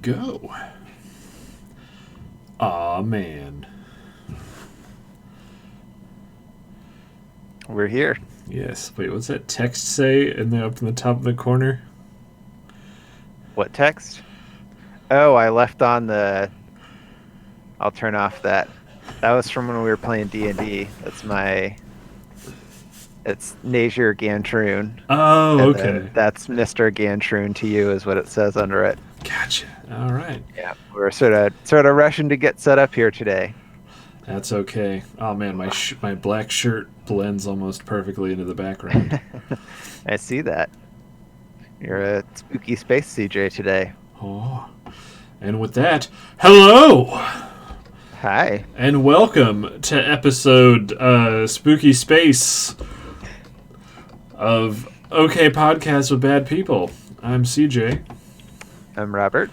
go. Aw, man. We're here. Yes. Wait, what's that text say up in the top of the corner? What text? Oh, I left on the... I'll turn off that. That was from when we were playing D&D. It's Nazir Gantroon. Oh, And then okay. that's Mr. Gantroon to you is what it says under it. Gotcha. All right. Yeah, we're sort of rushing to get set up here today. That's okay. Oh, man, my black shirt blends almost perfectly into the background. I see that. You're a spooky space CJ today. Oh. And with that, hello! Hi. And welcome to episode Spooky Space of OK Podcast with Bad People. I'm CJ. I'm Robert.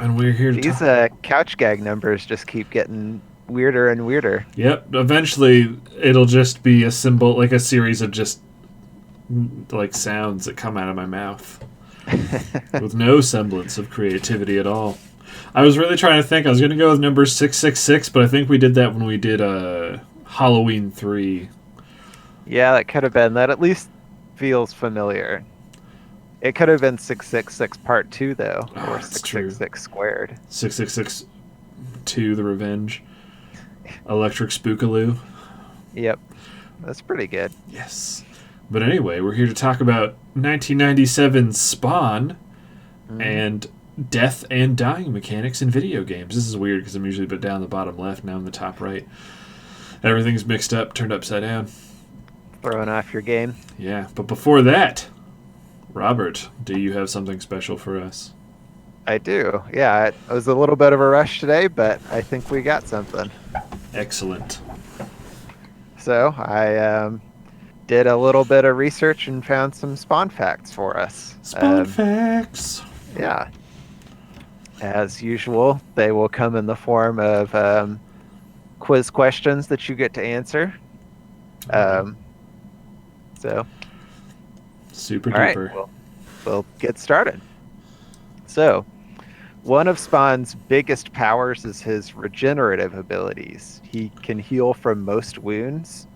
And we're here to These talk. couch gag numbers just keep getting weirder and weirder. Yep. Eventually, it'll just be a symbol, like a series of just like sounds that come out of my mouth with no semblance of creativity at all. I was really trying to think. I was going to go with number 666, but I think we did that when we did Halloween 3. Yeah, that could have been. That at least feels familiar. It could have been 666 part 2, though, Oh, or that's true. 666 squared. 666 2, The Revenge. Electric Spookaloo. Yep, that's pretty good. Yes. But anyway, we're here to talk about 1997's Spawn and death and dying mechanics in video games. This is weird because I'm usually down the bottom left, now in the top right. Everything's mixed up, turned upside down. Throwing off your game. Yeah, but before that, Robert, do you have something special for us? I do. Yeah, it was a little bit of a rush today, but I think we got something. Excellent. So I did a little bit of research and found some Spawn facts for us. Spawn facts. Yeah. As usual, they will come in the form of quiz questions that you get to answer. So, Super all right, duper. we'll get started. So, one of Spawn's biggest powers is his regenerative abilities. He can heal from most wounds,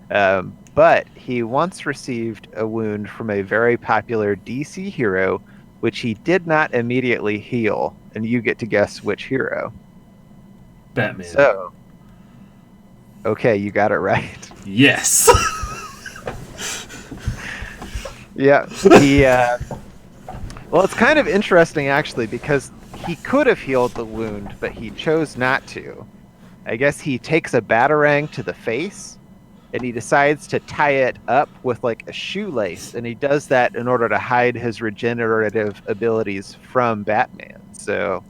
but he once received a wound from a very popular DC hero, which he did not immediately heal, and you get to guess which hero. Batman. So, okay, you got it right. Yes. Yeah, well, it's kind of interesting, actually, because he could have healed the wound, but he chose not to. I guess he takes a batarang to the face, and he decides to tie it up with, like, a shoelace, and he does that in order to hide his regenerative abilities from Batman. So,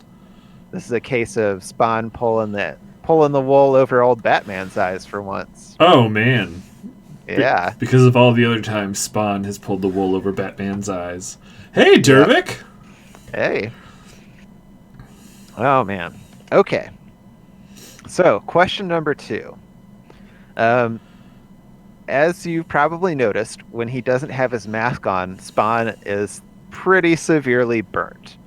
this is a case of Spawn pulling the wool over old Batman's eyes for once. Oh, man. Yeah. Because of all the other times Spawn has pulled the wool over Batman's eyes. Hey, Dervik! Yep. Hey. Oh, man. Okay. So, question number 2. As you probably noticed, when he doesn't have his mask on, Spawn is pretty severely burnt.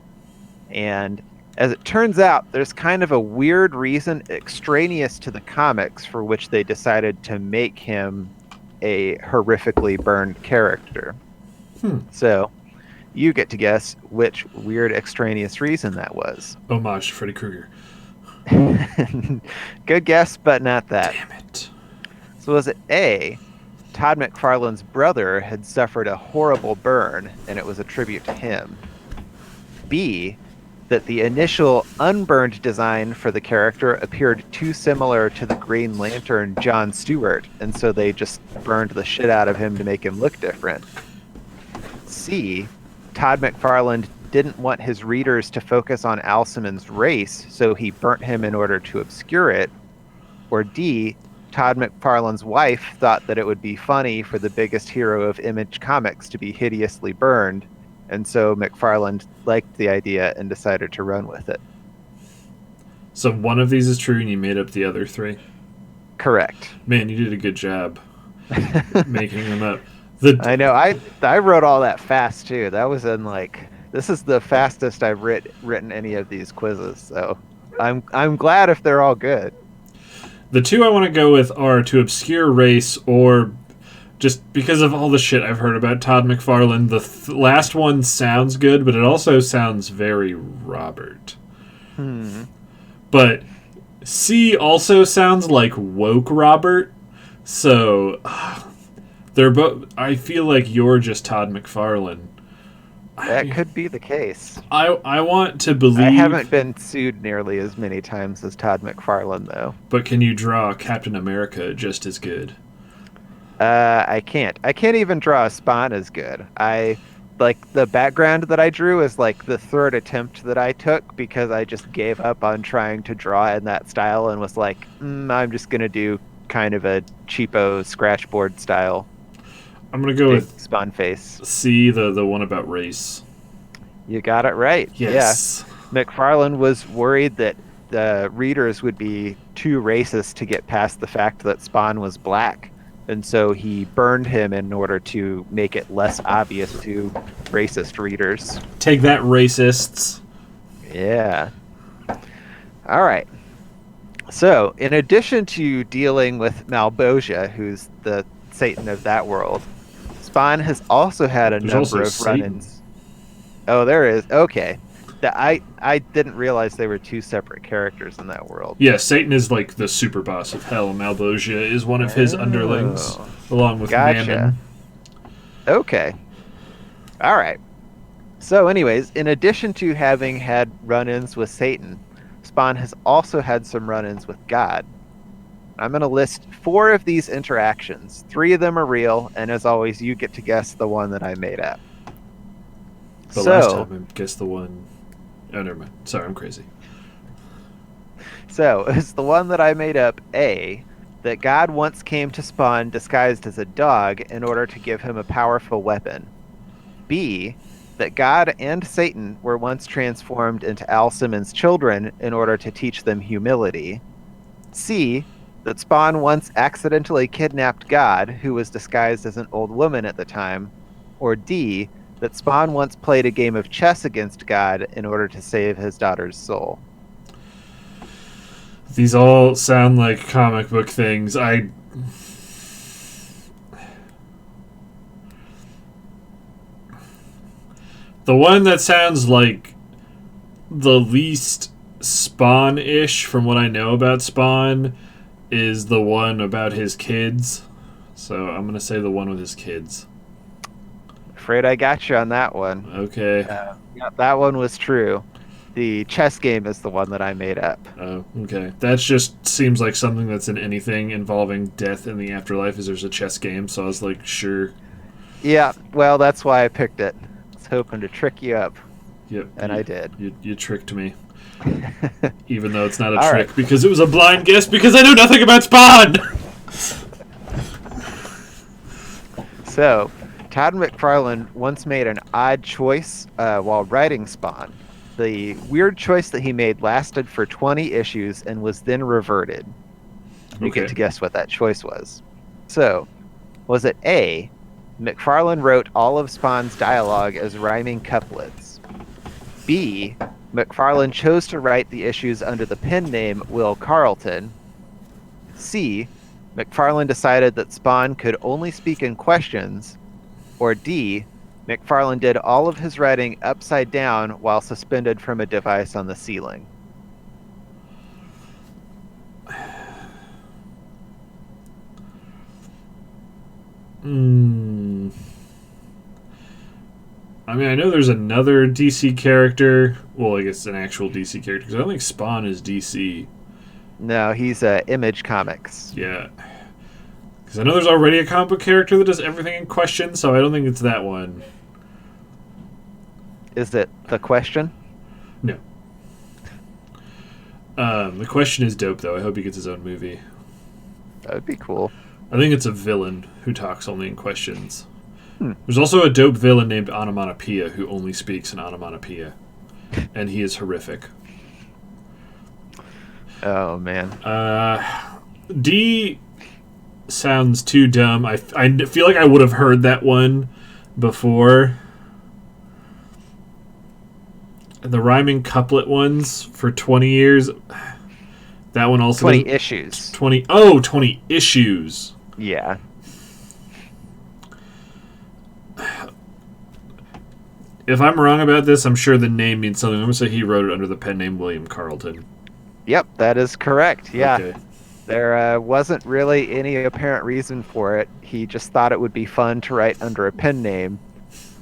And as it turns out, there's kind of a weird reason extraneous to the comics for which they decided to make him a horrifically burned character. So, you get to guess which weird extraneous reason that was. Homage to Freddy Krueger. Good guess, but not that. Damn it. So was it A, Todd McFarlane's brother had suffered a horrible burn, and it was a tribute to him? B, that the initial unburned design for the character appeared too similar to the Green Lantern John Stewart, and so they just burned the shit out of him to make him look different? C, Todd McFarlane didn't want his readers to focus on Al Simmons' race, so he burnt him in order to obscure it? Or D, Todd McFarlane's wife thought that it would be funny for the biggest hero of Image Comics to be hideously burned, and so McFarlane liked the idea and decided to run with it? So one of these is true and you made up the other 3? Correct. Man, you did a good job making them up. I know. I wrote all that fast, too. That was in, like, This is the fastest I've written any of these quizzes, so I'm glad if they're all good. The two I want to go with are to obscure race or just because of all the shit I've heard about Todd McFarlane. The last one sounds good, but it also sounds very Robert. But C also sounds like woke Robert. So they're both. I feel like you're just Todd McFarlane. That could be the case. I want to believe. I haven't been sued nearly as many times as Todd McFarlane, though. But can you draw Captain America just as good? I can't. I can't even draw a Spawn as good. Like the background that I drew is like the third attempt that I took because I just gave up on trying to draw in that style and was like, I'm just gonna do kind of a cheapo scratchboard style. I'm gonna go with Spawn face. C, the one about race. You got it right. Yes. Yeah. McFarlane was worried that the readers would be too racist to get past the fact that Spawn was black. And so he burned him in order to make it less obvious to racist readers. Take that, racists. Yeah. All right. So, in addition to dealing with Malbosia, who's the Satan of that world, Spawn has also had a number of run-ins. Oh, there is. Okay. I didn't realize they were two separate characters in that world. Yeah, Satan is like the super boss of hell. Malbosia is one of his underlings, along with Mammon. Okay. All right. So, anyways, in addition to having had run-ins with Satan, Spawn has also had some run-ins with God. I'm going to list 4 of these interactions. 3 of them are real, and as always, you get to guess the one that I made up. But last time I guessed the one... Oh, never mind. Sorry, I'm crazy. So, it's the one that I made up, A, that God once came to Spawn disguised as a dog in order to give him a powerful weapon. B, that God and Satan were once transformed into Al Simmons' children in order to teach them humility. C, that Spawn once accidentally kidnapped God, who was disguised as an old woman at the time. Or D, that Spawn once played a game of chess against God in order to save his daughter's soul. These all sound like comic book things. The one that sounds like the least Spawn-ish from what I know about Spawn is the one about his kids. So I'm going to say the one with his kids. Afraid I got you on that one. Okay. Yeah, that one was true. The chess game is the one that I made up. Oh, okay. That just seems like something that's in anything involving death in the afterlife is there's a chess game, so I was like, sure. Yeah, well, that's why I picked it. I was hoping to trick you up. Yep. And I did. You tricked me. Even though it's not a trick, because it was a blind guess, because I know nothing about Spawn! So, Todd McFarlane once made an odd choice while writing Spawn. The weird choice that he made lasted for 20 issues and was then reverted. You get to guess what that choice was. So, was it A, McFarlane wrote all of Spawn's dialogue as rhyming couplets? B, McFarlane chose to write the issues under the pen name Will Carlton? C, McFarlane decided that Spawn could only speak in questions? Or D, McFarlane did all of his writing upside down while suspended from a device on the ceiling? I mean, I know there's another DC character. Well, I guess an actual DC character, because I don't think Spawn is DC. No, he's Image Comics. Yeah. Because I know there's already a comic book character that does everything in question, so I don't think it's that one. Is it The Question? No. The Question is dope, though. I hope he gets his own movie. That would be cool. I think it's a villain who talks only in questions. There's also a dope villain named Onomatopoeia who only speaks in onomatopoeia. And he is horrific. Oh, man. D sounds too dumb. I feel like I would have heard that one before. the rhyming couplet ones for 20 years. That one also 20 issues. 20 issues. Yeah. If I'm wrong about this, I'm sure the name means something. I'm going to say he wrote it under the pen name William Carlton. Yep, that is correct. Yeah. Okay. There wasn't really any apparent reason for it. He just thought it would be fun to write under a pen name.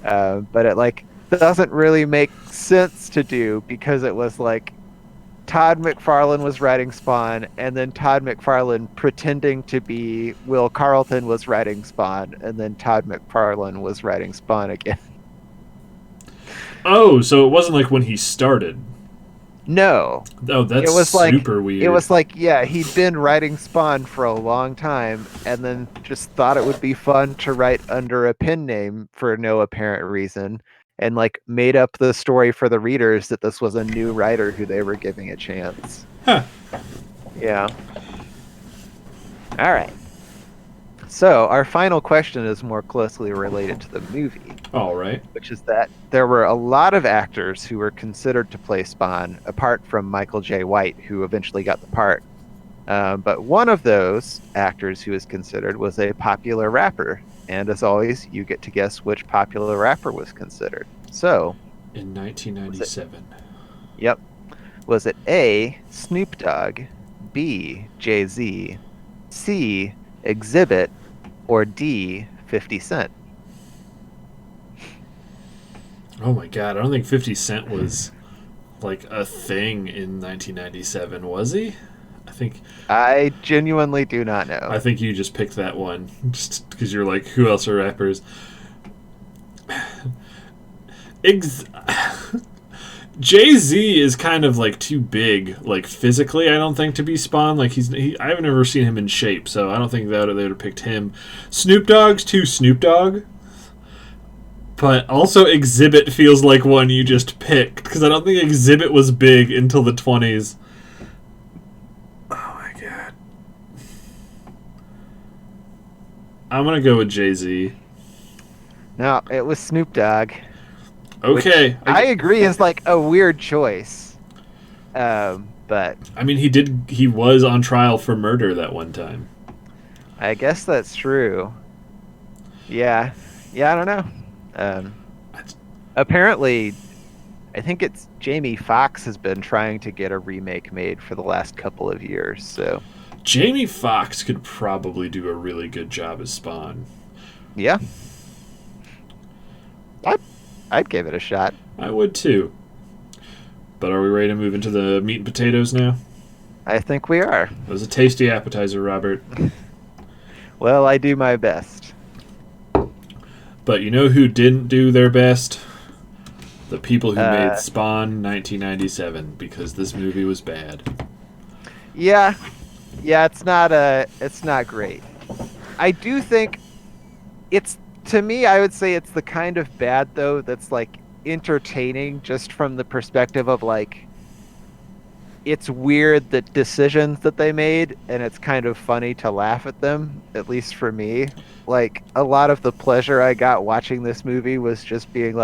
But it doesn't really make sense to do, because it was Todd McFarlane was writing Spawn, and then Todd McFarlane pretending to be Will Carlton was writing Spawn, and then Todd McFarlane was writing Spawn again. Oh, so it wasn't like when he started. No. Oh, that's super weird. It was he'd been writing Spawn for a long time, and then just thought it would be fun to write under a pen name for no apparent reason, and made up the story for the readers that this was a new writer who they were giving a chance. Huh. Yeah. All right. So our final question is more closely related to the movie. All right. Which is that there were a lot of actors who were considered to play Spawn, apart from Michael J. White, who eventually got the part. But one of those actors who was considered was a popular rapper. And as always, you get to guess which popular rapper was considered. So, in 1997. Yep. Was it A, Snoop Dogg, B, Jay-Z, C, Exhibit, or D, 50 Cent? Oh my god, I don't think 50 Cent was a thing in 1997, was he? I genuinely do not know. I think you just picked that one just because you're like, who else are rappers? Jay-Z is kind of too big, physically, I don't think, to be Spawn. I haven't ever seen him in shape, so I don't think they would have picked him. Snoop Dogg's too Snoop Dogg. But also Exhibit feels like one you just picked, because I don't think Exhibit was big until the 20s. Oh my god. I'm going to go with Jay-Z. No, it was Snoop Dogg. Okay. I agree is a weird choice. But I mean, he was on trial for murder that one time. I guess that's true. Yeah. Yeah, I don't know. Apparently, I think it's Jamie Foxx has been trying to get a remake made for the last couple of years. So Jamie Foxx could probably do a really good job as Spawn. Yeah, I'd give it a shot. I would too. But are we ready to move into the meat and potatoes now? I think we are. It was a tasty appetizer, Robert. Well, I do my best. But you know who didn't do their best? The people who made Spawn 1997, because this movie was bad. Yeah, it's not great. I do think to me, I would say it's the kind of bad though that's entertaining, just from the perspective of it's weird the decisions that they made, and it's kind of funny to laugh at them, at least for me. A lot of the pleasure I got watching this movie was just being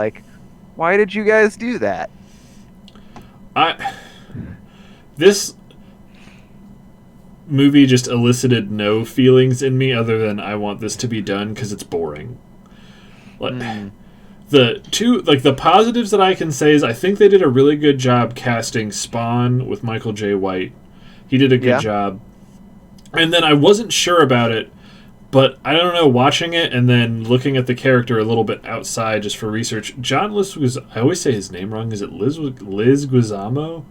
why did you guys do that? This movie just elicited no feelings in me other than I want this to be done because it's boring. The positives that I can say is I think they did a really good job casting Spawn with Michael J. White. He did a good job. And then I wasn't sure about it, but I don't know, watching it and then looking at the character a little bit outside just for research, John I always say his name wrong. Is it Liz Guizamo?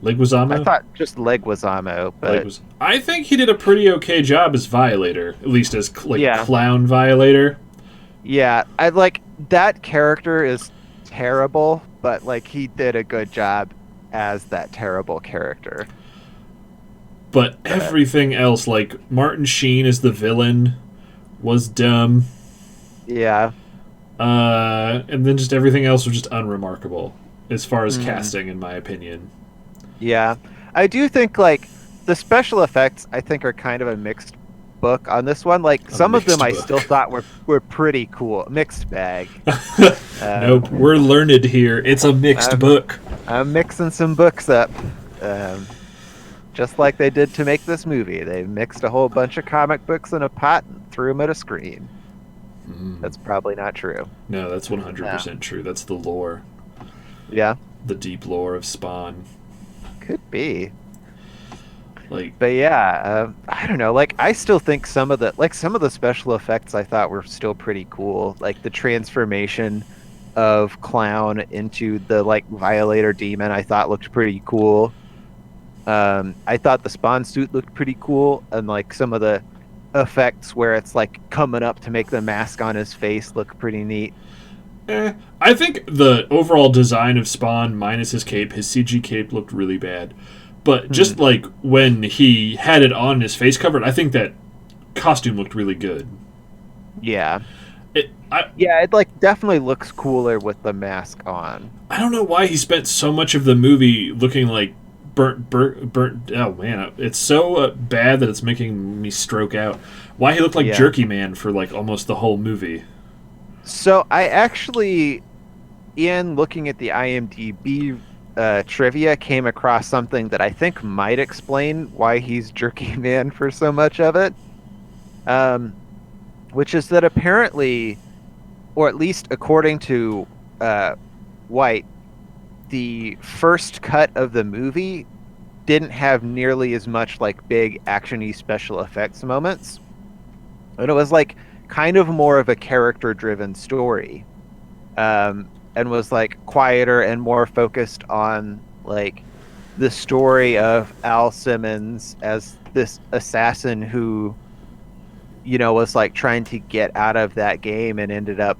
Leguizamo? I thought just Leguizamo, but I think he did a pretty okay job as Violator, at least as clown Violator. Yeah, I that character is terrible, but he did a good job as that terrible character. But everything else, Martin Sheen as the villain, was dumb. Yeah. And then just everything else was just unremarkable as far as casting, in my opinion. Yeah. I do think, the special effects, I think, are kind of a mixed book on this one. Like some of them I mixed still book. thought were pretty cool. Mixed bag. Nope, we're learned here. It's a mixed book. I'm mixing some books up. Um, just like they did to make this movie. They mixed a whole bunch of comic books in a pot and threw them at a screen. That's probably not true. No, that's 100% true. That's the lore. Yeah, The deep lore of Spawn. could be. Like, But yeah, I don't know. Like, I still think some of the special effects I thought were still pretty cool. Like the transformation of Clown into the like Violator demon, I thought looked pretty cool. I thought the Spawn suit looked pretty cool, and like some of the effects where it's like coming up to make the mask on his face look pretty neat. I think the overall design of Spawn minus his cape, his CG cape looked really bad. But just like when he had it on his face covered, I think that costume looked really good. Yeah. I It like definitely looks cooler with the mask on. don't know why he spent so much of the movie looking like burnt. Oh man, it's so bad that it's making me stroke out. Why he looked like Jerky Man for like almost the whole movie. So I actually, in looking at the IMDb trivia, came across something that I think might explain why he's Jerky Man for so much of it. Which is that apparently, or at least according to White, the first cut of the movie didn't have nearly as much like big action-y special effects moments. And it was like kind of more of a character-driven story. And was like quieter and more focused on like the story of Al Simmons as this assassin who, you know, was like trying to get out of that game and ended up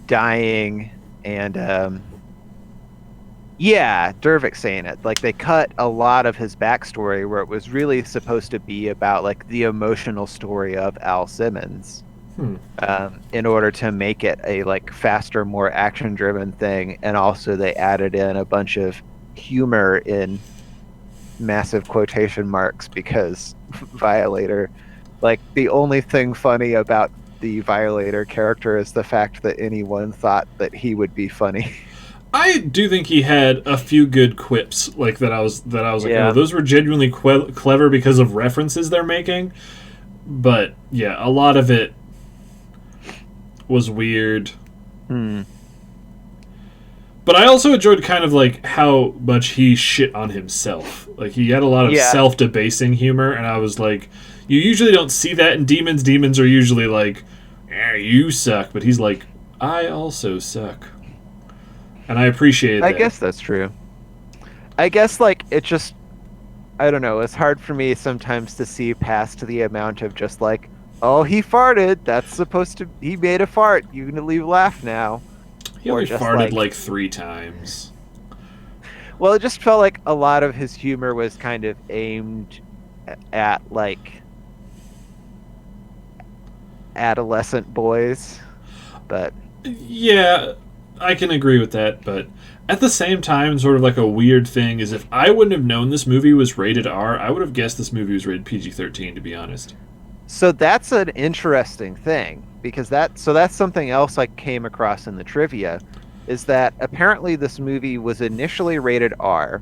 dying. And Dervick's saying it. Like they cut a lot of his backstory where it was really supposed to be about like the emotional story of Al Simmons. In order to make it a like faster, more action-driven thing, and also they added in a bunch of humor in massive quotation marks because Violator, like the only thing funny about the Violator character is the fact that anyone thought that he would be funny. I do think he had a few good quips like that. I was like, oh, those were genuinely clever because of references they're making. But yeah, a lot of it was weird. But I also enjoyed kind of like how much he shit on himself. Like he had a lot of self-debasing humor, and I was like, you usually don't see that in demons. Demons are usually like, you suck, but he's like, I also suck. And I appreciate that. I guess that's true. I guess like it just, I don't know, it's hard for me sometimes to see past the amount of just like, oh, he farted. That's supposed to. He made a fart. You can leave laugh now. He only farted like 3 times. Well, it just felt like a lot of his humor was kind of aimed at like adolescent boys, but yeah, I can agree with that. But at the same time, sort of like a weird thing is if I wouldn't have known this movie was rated R, I would have guessed this movie was rated PG-13. To be honest. So that's an interesting thing because that's something else I came across in the trivia is that apparently this movie was initially rated R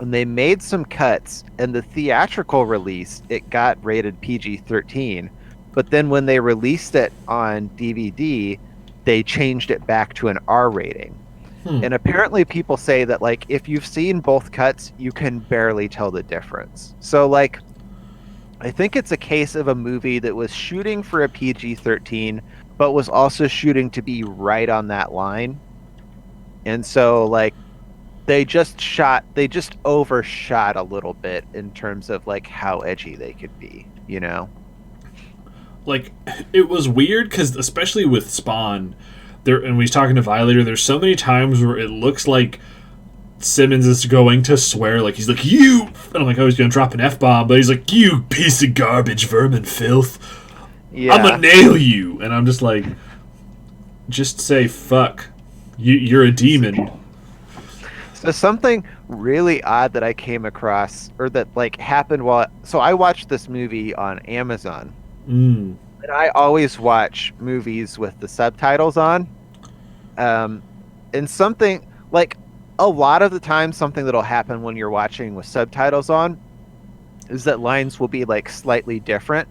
and they made some cuts and the theatrical release it got rated PG-13, but then when they released it on DVD they changed it back to an R rating. And apparently people say that like if you've seen both cuts you can barely tell the difference. So like I think it's a case of a movie that was shooting for a PG-13, but was also shooting to be right on that line. And so, like, they just overshot a little bit in terms of, like, how edgy they could be, you know? Like, it was weird, because especially with Spawn, and when he's talking to Violator, there's so many times where it looks like Simmons is going to swear, like he's like, you, and I'm like, oh, he's gonna drop an F-bomb, but he's like, you piece of garbage, vermin filth, I'm gonna nail you, and I'm just like, just say fuck, you're a demon. So something really odd that I came across, or that like happened while, so I watched this movie on Amazon, Mm. and I always watch movies with the subtitles on. Um, and something like a lot of the time, something that'll happen when you're watching with subtitles on is that lines will be like slightly different.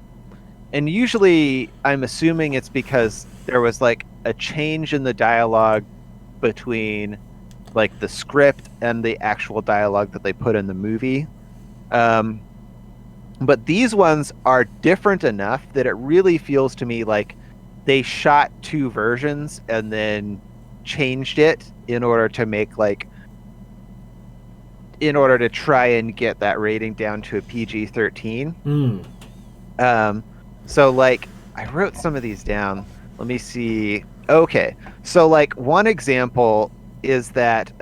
And usually I'm assuming it's because there was like a change in the dialogue between like the script and the actual dialogue that they put in the movie. Um, but these ones are different enough that it really feels to me like they shot two versions and then changed it in order to make like in order to try and get that rating down to a PG-13. Mm. Um, so like I wrote some of these down. Let me see. Okay. So like one example is that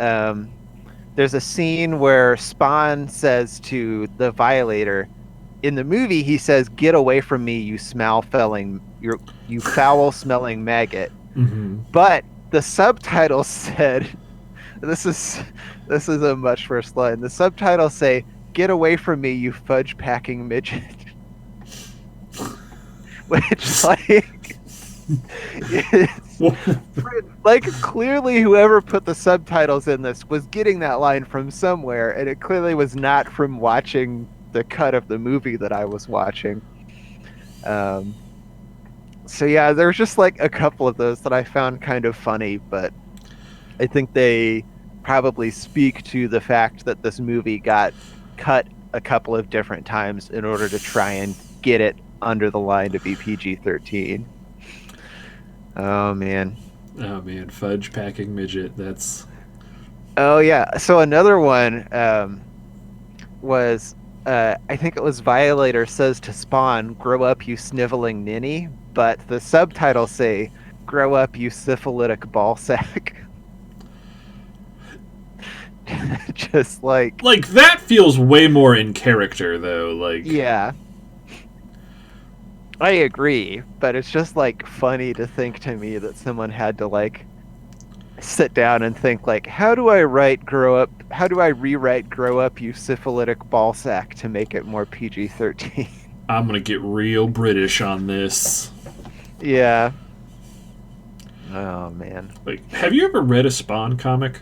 there's a scene where Spawn says to the Violator, in the movie he says, "Get away from me, you foul smelling maggot." Mm-hmm. But the subtitles said, this is this is a much worse line. The subtitles say, "Get away from me, you fudge packing midget." Which like is like clearly whoever put the subtitles in this was getting that line from somewhere, and it clearly was not from watching the cut of the movie that I was watching. So yeah, there's just like a couple of those that I found kind of funny, but I think they probably speak to the fact that this movie got cut a couple of different times in order to try and get it under the line to be PG-13. Oh man. Oh man, fudge packing midget. That's Oh yeah. So another one was I think it was Violator says to Spawn, "Grow up, you sniveling ninny," but the subtitles say, "Grow up, you syphilitic ballsack." Just like that feels way more in character though. Like yeah. I agree, but it's just like funny to think to me that someone had to like sit down and think like, how do I write grow up? How do I rewrite grow up, you syphilitic ballsack to make it more PG-13? I'm gonna get real British on this. Yeah. Oh man. Like, have you ever read a Spawn comic?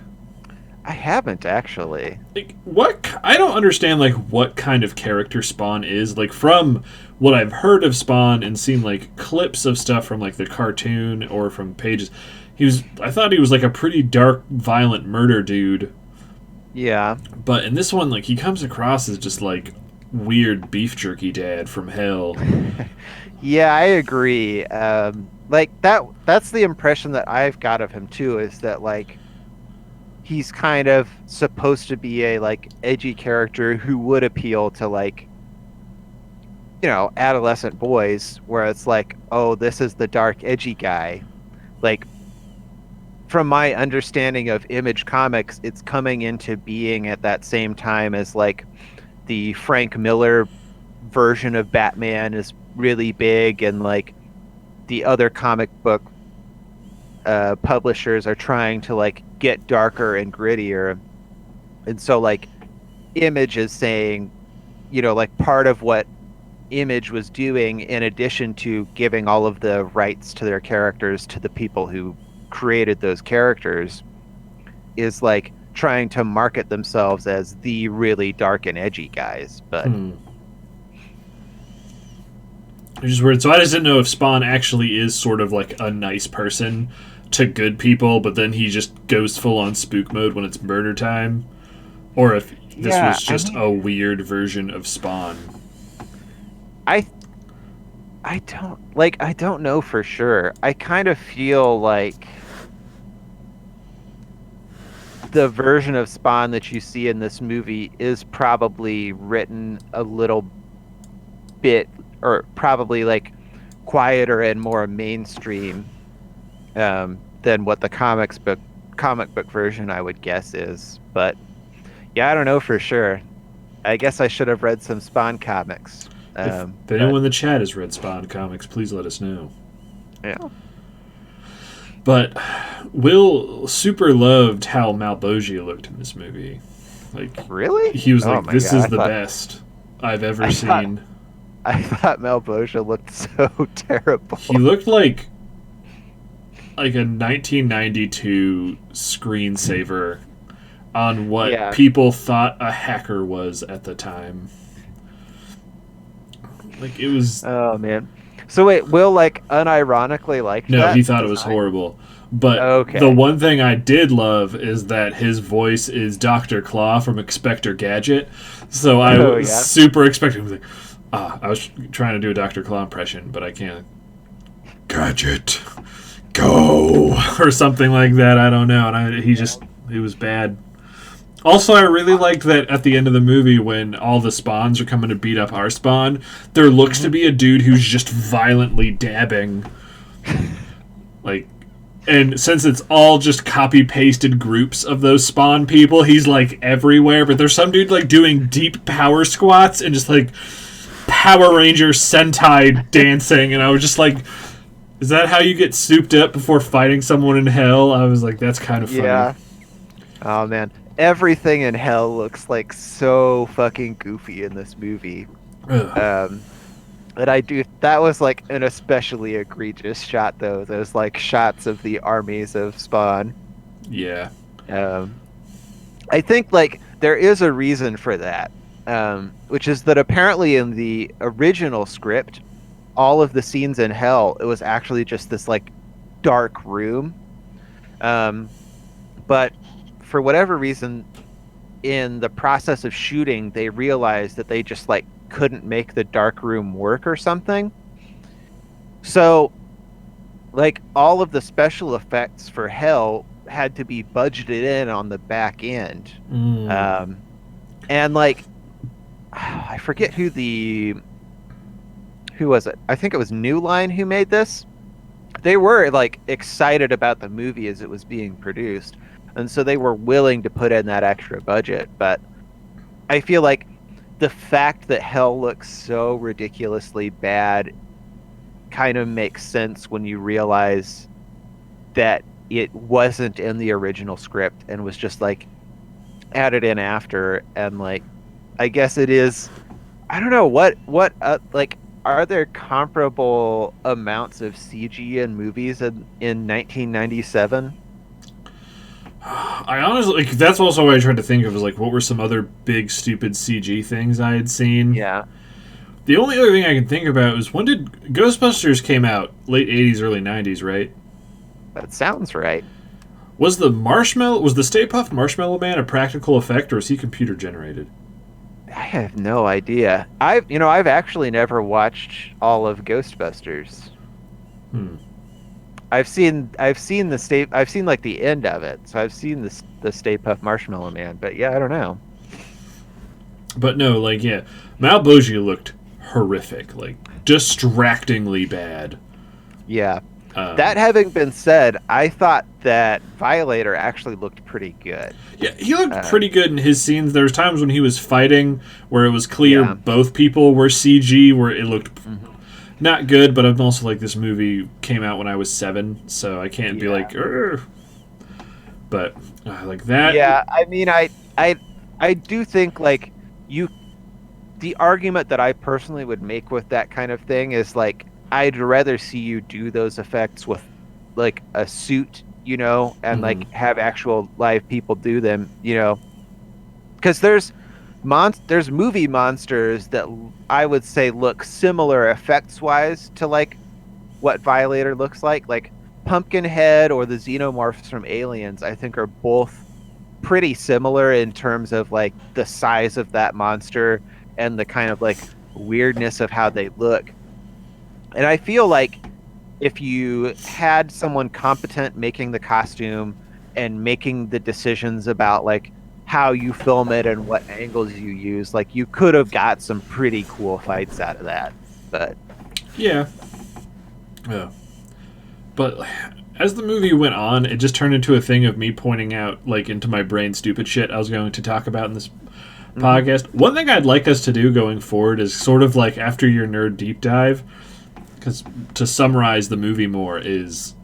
I haven't actually. Like, what? I don't understand like what kind of character Spawn is. Like, from what I've heard of Spawn and seen like clips of stuff from like the cartoon or from pages, I thought he was like a pretty dark, violent murder dude. Yeah. But in this one, like, he comes across as just like weird beef jerky dad from hell. Yeah, I agree. Like that's the impression that I've got of him too, is that like he's kind of supposed to be a like edgy character who would appeal to like, you know, adolescent boys, where it's like, oh, this is the dark edgy guy. Like from my understanding of Image Comics, it's coming into being at that same time as like the Frank Miller version of Batman is really big, and like the other comic book publishers are trying to like get darker and grittier. And so like Image is saying, you know, like part of what Image was doing, in addition to giving all of the rights to their characters to the people who created those characters, is like trying to market themselves as the really dark and edgy guys. But Which is weird. So I just didn't know if Spawn actually is sort of like a nice person to good people, but then he just goes full on spook mode when it's murder time, or if this was just a weird version of Spawn. I don't know for sure. I kind of feel like the version of Spawn that you see in this movie is probably written a little bit, or probably like quieter and more mainstream than what the comic book version, I would guess, is. But yeah, I don't know for sure. I guess I should have read some Spawn comics. If anyone in the chat has read Spawn comics, please let us know. Yeah. But Will super loved how Malbogia looked in this movie. Like, Really? he was Oh like, my "This God, is I the thought- best I've ever I thought- seen." I thought Malbogia looked so terrible. He looked like a 1992 screensaver on what Yeah. people thought a hacker was at the time. Like, it was. Oh man. So wait, Will like unironically liked No, that he thought it was design? horrible. But Okay. the one thing I did love is that his voice is Dr. Claw from Inspector Gadget. So I Oh, was yeah. super expecting. Like, I was trying to do a Dr. Claw impression, but I can't. Gadget, go, or something like that. I don't know. And it was bad. Also, I really liked that at the end of the movie when all the spawns are coming to beat up our spawn, there looks to be a dude who's just violently dabbing. Like, and since it's all just copy-pasted groups of those spawn people, he's like everywhere, but there's some dude like doing deep power squats and just like Power Ranger Sentai dancing, and I was just like, is that how you get souped up before fighting someone in hell? I was like, that's kind of funny. Yeah. Oh man. Everything in hell looks like so fucking goofy in this movie. Ugh. That was like an especially egregious shot though. Those like shots of the armies of Spawn. Yeah. I think like there is a reason for that, which is that apparently in the original script, all of the scenes in hell, it was actually just this like dark room. But for whatever reason, in the process of shooting, they realized that they just like couldn't make the dark room work or something. So like all of the special effects for hell had to be budgeted in on the back end. And like I forget who was it? I think it was New Line who made this. They were like excited about the movie as it was being produced, and so they were willing to put in that extra budget. But I feel like the fact that hell looks so ridiculously bad kind of makes sense when you realize that it wasn't in the original script and was just like added in after. And like I guess it is, I don't know what like, are there comparable amounts of CG in movies in 1997? I honestly, like, that's also what I tried to think of, is like, what were some other big stupid CG things I had seen. Yeah. The only other thing I can think about is, when did Ghostbusters came out? Late 80s, early 90s, right? That sounds right. Was the Stay Puft Marshmallow Man a practical effect, or was he computer generated? I have no idea. I've actually never watched all of Ghostbusters. I've seen like the end of it, so I've seen the Stay Puft Marshmallow Man, but yeah, I don't know. But no, like, yeah, Malbogia looked horrific, like distractingly bad. Yeah. That having been said, I thought that Violator actually looked pretty good. Yeah, he looked pretty good in his scenes. There was times when he was fighting where it was clear both people were CG, where it looked not good, but I'm also like, this movie came out when I was 7, so I can't be like, "Urgh." But like that. Yeah, I mean, I do think like the argument that I personally would make with that kind of thing is like, I'd rather see you do those effects with like a suit, and like have actual live people do them, because there's movie monsters that I would say look similar effects wise to like what Violator looks like Pumpkinhead or the Xenomorphs from Aliens. I think are both pretty similar in terms of like the size of that monster and the kind of like weirdness of how they look. And I feel like if you had someone competent making the costume and making the decisions about like how you film it and what angles you use, like you could have got some pretty cool fights out of that. But yeah. But as the movie went on, it just turned into a thing of me pointing out, like, into my brain stupid shit I was going to talk about in this podcast. One thing I'd like us to do going forward is sort of like, after your nerd deep dive, because to summarize the movie more, is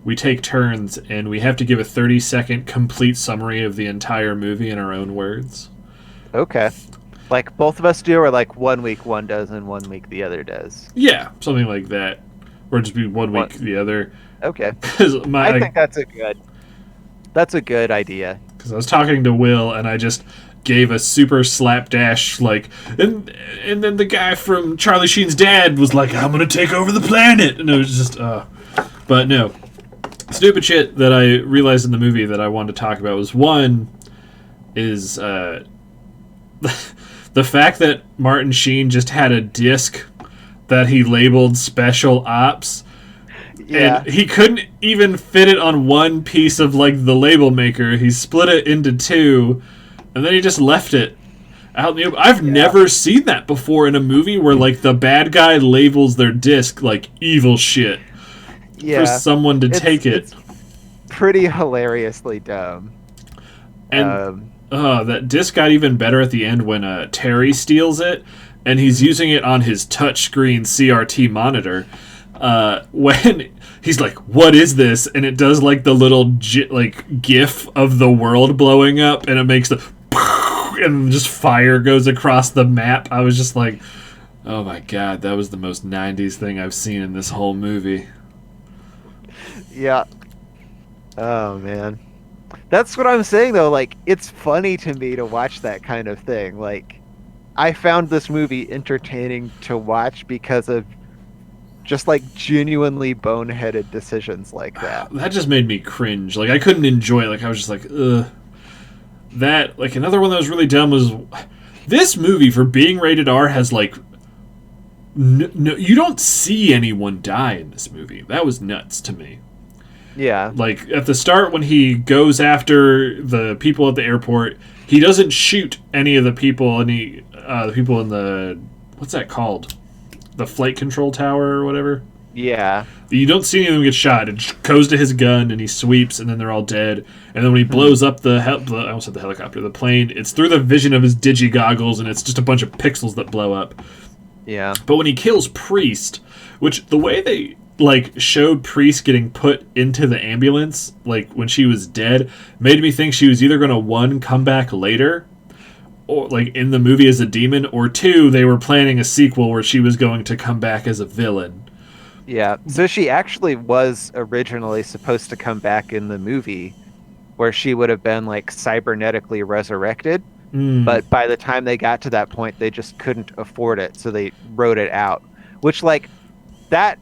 we take turns and we have to give a 30-second complete summary of the entire movie in our own words. Okay. Like both of us do, or like 1 week one does and 1 week the other does? Yeah, something like that. Or just be 1 week the other. Okay. 'Cause I think that's a good idea. Because I was talking to Will and I just gave a super slapdash, like, and then the guy from Charlie Sheen's dad was like, I'm going to take over the planet. And it was just, but no. Stupid shit that I realized in the movie that I wanted to talk about was, one, is the fact that Martin Sheen just had a disc that he labeled Special Ops. Yeah. And he couldn't even fit it on one piece of, like, the label maker. He split it into two, and then he just left it out in the open. I've never seen that before in a movie where, like, the bad guy labels their disc, like, evil shit. Yeah. For someone to take it. It's pretty hilariously dumb. And that disc got even better at the end when Terry steals it, and he's using it on his touchscreen CRT monitor. When he's like, what is this? And it does like the little gif of the world blowing up, and it makes the and just fire goes across the map. I was just like, oh my god, that was the most 90s thing I've seen in this whole movie. Yeah. Oh man. That's what I'm saying though, like, it's funny to me to watch that kind of thing. Like, I found this movie entertaining to watch because of just like genuinely boneheaded decisions like that. That just made me cringe. Like, I couldn't enjoy it. Like, I was just like, ugh. That, like, another one that was really dumb was this movie, for being rated R, has like no, you don't see anyone die in this movie. That was nuts to me. Yeah. Like, at the start when he goes after the people at the airport, he doesn't shoot any of the people, the people in the, what's that called? The flight control tower or whatever? Yeah. You don't see any of them get shot. It just goes to his gun and he sweeps, and then they're all dead. And then when he blows up I almost said the helicopter, the plane, it's through the vision of his digi goggles, and it's just a bunch of pixels that blow up. Yeah. But when he kills Priest, which the way they like showed Priest getting put into the ambulance, like when she was dead, made me think she was either going to, one, come back later, or like in the movie as a demon, or two, they were planning a sequel where she was going to come back as a villain. Yeah. So she actually was originally supposed to come back in the movie, where she would have been like cybernetically resurrected. But by the time they got to that point, they just couldn't afford it, so they wrote it out. Which, like, that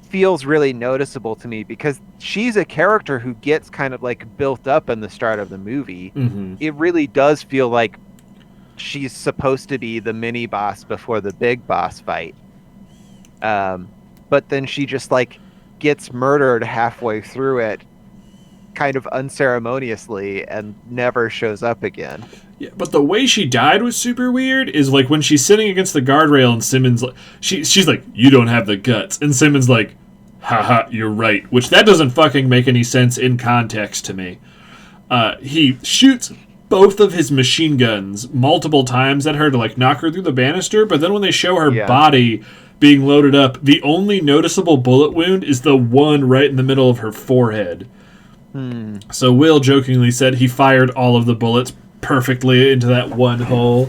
feels really noticeable to me, because she's a character who gets kind of like built up in the start of the movie. Mm-hmm. It really does feel like she's supposed to be the mini boss before the big boss fight. But then she just like gets murdered halfway through it, kind of unceremoniously, and never shows up again. Yeah, but the way she died was super weird. Is like when she's sitting against the guardrail and Simmons, she's like, you don't have the guts, and Simmons like, haha, you're right. Which that doesn't fucking make any sense in context to me. He shoots both of his machine guns multiple times at her to like knock her through the banister, but then when they show her body being loaded up, the only noticeable bullet wound is the one right in the middle of her forehead. So Will jokingly said he fired all of the bullets perfectly into that one hole.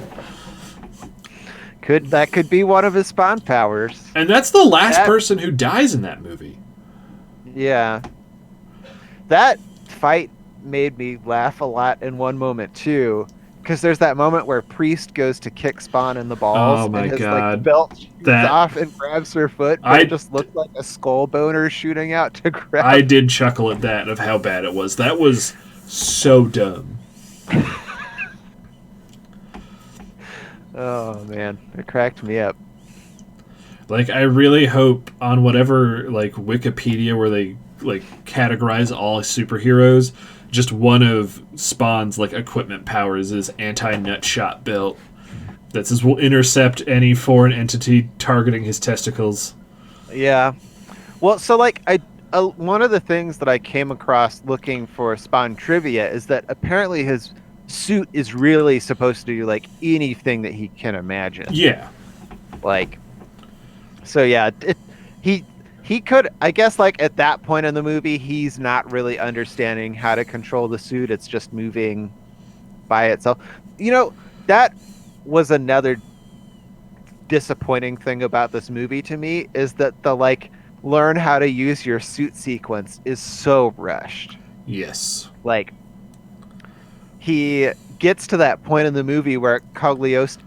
That could be one of his spawn powers. And that's the last person who dies in that movie. Yeah. That fight made me laugh a lot in one moment too, because there's that moment where Priest goes to kick Spawn in the balls, oh my and his God. like belt shoots off and grabs her foot, but it just looked like a skull boner shooting out to grab. I did chuckle at that, of how bad it was. That was so dumb. Oh man, it cracked me up. Like, I really hope on whatever like Wikipedia where they like categorize all superheroes, just one of Spawn's like equipment powers is anti-nutshot belt. That says will intercept any foreign entity targeting his testicles. Yeah. Well, so like one of the things that I came across looking for Spawn trivia is that apparently his suit is really supposed to do like anything that he can imagine. Yeah. Like, so yeah, he he could, I guess, like at that point in the movie, he's not really understanding how to control the suit. It's just moving by itself. You know, that was another disappointing thing about this movie to me is that the like learn how to use your suit sequence is so rushed. Yes. Like he gets to that point in the movie where Cogliostro,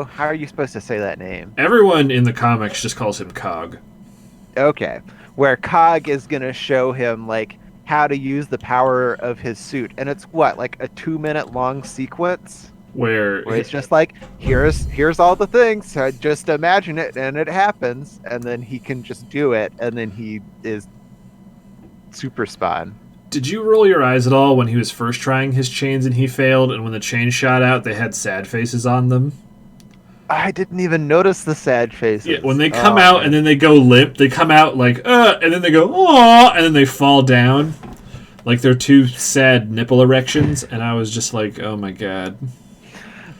how are you supposed to say that name? Everyone in the comics just calls him Cog. Okay. Where Cog is going to show him like how to use the power of his suit. And it's what, like a 2-minute long sequence Where it's just like, here's all the things. So just imagine it and it happens. And then he can just do it. And then he is Super Spawn. Did you roll your eyes at all when he was first trying his chains and he failed, and when the chains shot out, they had sad faces on them? I didn't even notice the sad faces. Yeah, when they come out and then they go limp, they come out like, and then they go, oh, and then they fall down. Like they're two sad nipple erections, and I was just like, oh my god.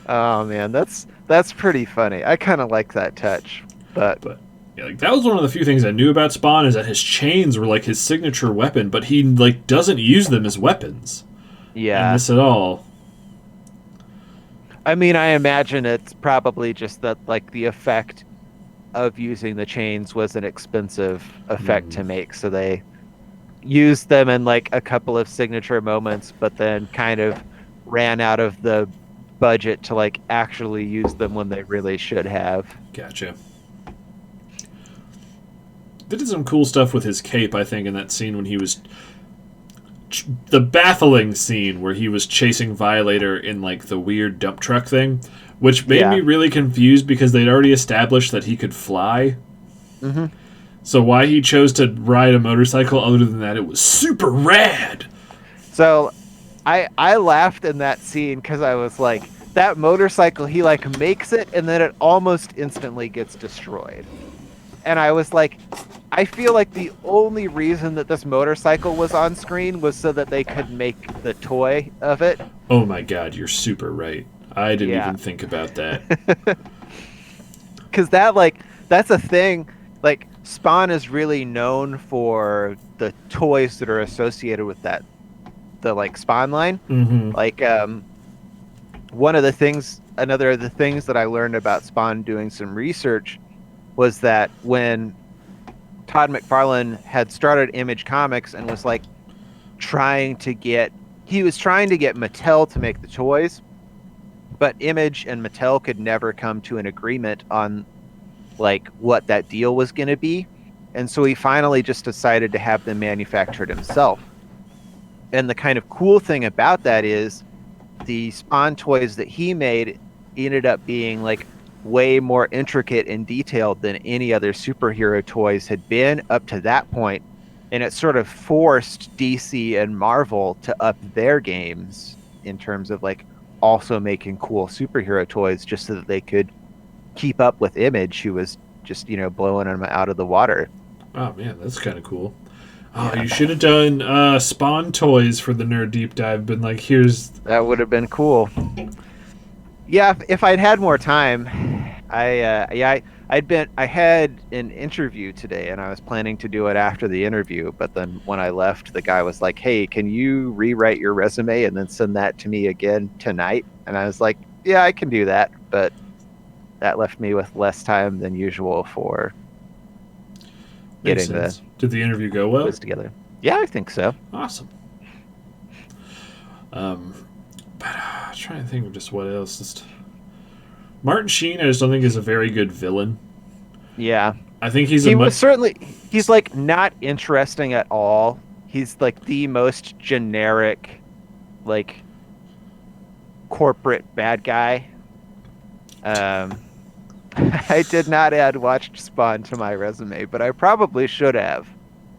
Oh man, that's pretty funny. I kind of like that touch, but yeah, like that was one of the few things I knew about Spawn is that his chains were like his signature weapon, but he like doesn't use them as weapons. Yeah, in this at all. I mean, I imagine it's probably just that like the effect of using the chains was an expensive effect to make, so they used them in like a couple of signature moments, but then kind of ran out of the budget to like actually use them when they really should have. Gotcha. They did some cool stuff with his cape, I think, in that scene when he was... the baffling scene where he was chasing Violator in, like, the weird dump truck thing, which made me really confused because they'd already established that he could fly. Mm-hmm. So why he chose to ride a motorcycle, other than that, it was super rad! So, I laughed in that scene because I was like, that motorcycle, he, like, makes it, and then it almost instantly gets destroyed. And I was like, I feel like the only reason that this motorcycle was on screen was so that they could make the toy of it. Oh my god, you're super right. I didn't even think about that. Because that, like, that's a thing. Like, Spawn is really known for the toys that are associated with that, the, like, Spawn line. Mm-hmm. Like, another of the things that I learned about Spawn doing some research was that when Todd McFarlane had started Image Comics and was like trying to get Mattel to make the toys, but Image and Mattel could never come to an agreement on like what that deal was going to be. And so he finally just decided to have them manufactured himself. And the kind of cool thing about that is the Spawn toys that he made ended up being like way more intricate and detailed than any other superhero toys had been up to that point, and it sort of forced DC and Marvel to up their games in terms of like also making cool superhero toys just so that they could keep up with Image, who was just, you know, blowing them out of the water. Oh man, that's kind of cool. Oh, you should have done Spawn toys for the Nerd Deep Dive. Been like, here's... That would have been cool. Yeah, if I'd had more time, I had an interview today, and I was planning to do it after the interview. But then when I left, the guy was like, "Hey, can you rewrite your resume and then send that to me again tonight?" And I was like, "Yeah, I can do that." But that left me with less time than usual for getting the. Did the interview go well? Together. Yeah, I think so. Awesome. But I'm trying to think of just what else. Just Martin Sheen, I just don't think is a very good villain. Yeah, I think he's he's like not interesting at all. He's like the most generic, like corporate bad guy. I did not add Watched Spawn to my resume, but I probably should have.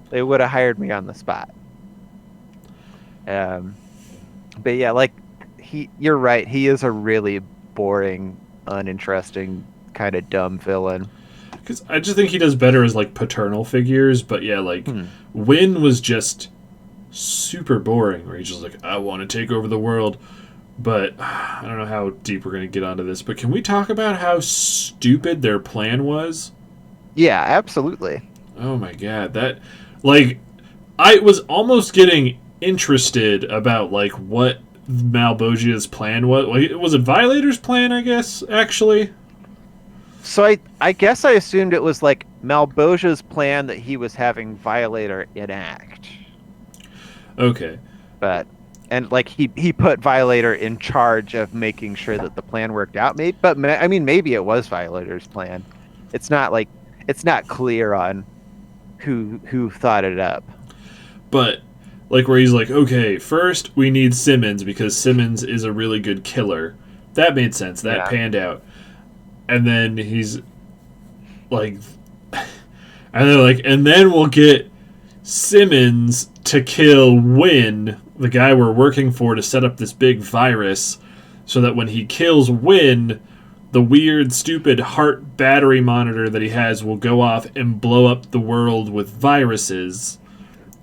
They would have hired me on the spot. But yeah, like you're right. He is a really boring, uninteresting, kind of dumb villain. Because I just think he does better as like paternal figures. But yeah, like Wynn was just super boring. Where he's just like, I want to take over the world. But I don't know how deep we're going to get onto this. But can we talk about how stupid their plan was? Yeah, absolutely. Oh my god, that like I was almost getting interested about like what Malbogia's plan was. Like, was it Violator's plan? I guess actually. So I guess I assumed it was like Malbosia's plan that he was having Violator enact. Okay, But and like he put Violator in charge of making sure that the plan worked out. Maybe, but I mean, maybe it was Violator's plan. It's not like it's not clear on who thought it up. but like where he's like, okay, first we need Simmons because Simmons is a really good killer. That made sense. That Yeah. panned out. And then he's like, and they're like, and then we'll get Simmons to kill Wynn, the guy we're working for, to set up this big virus, so that when he kills Wynn, the weird, stupid heart battery monitor that he has will go off and blow up the world with viruses.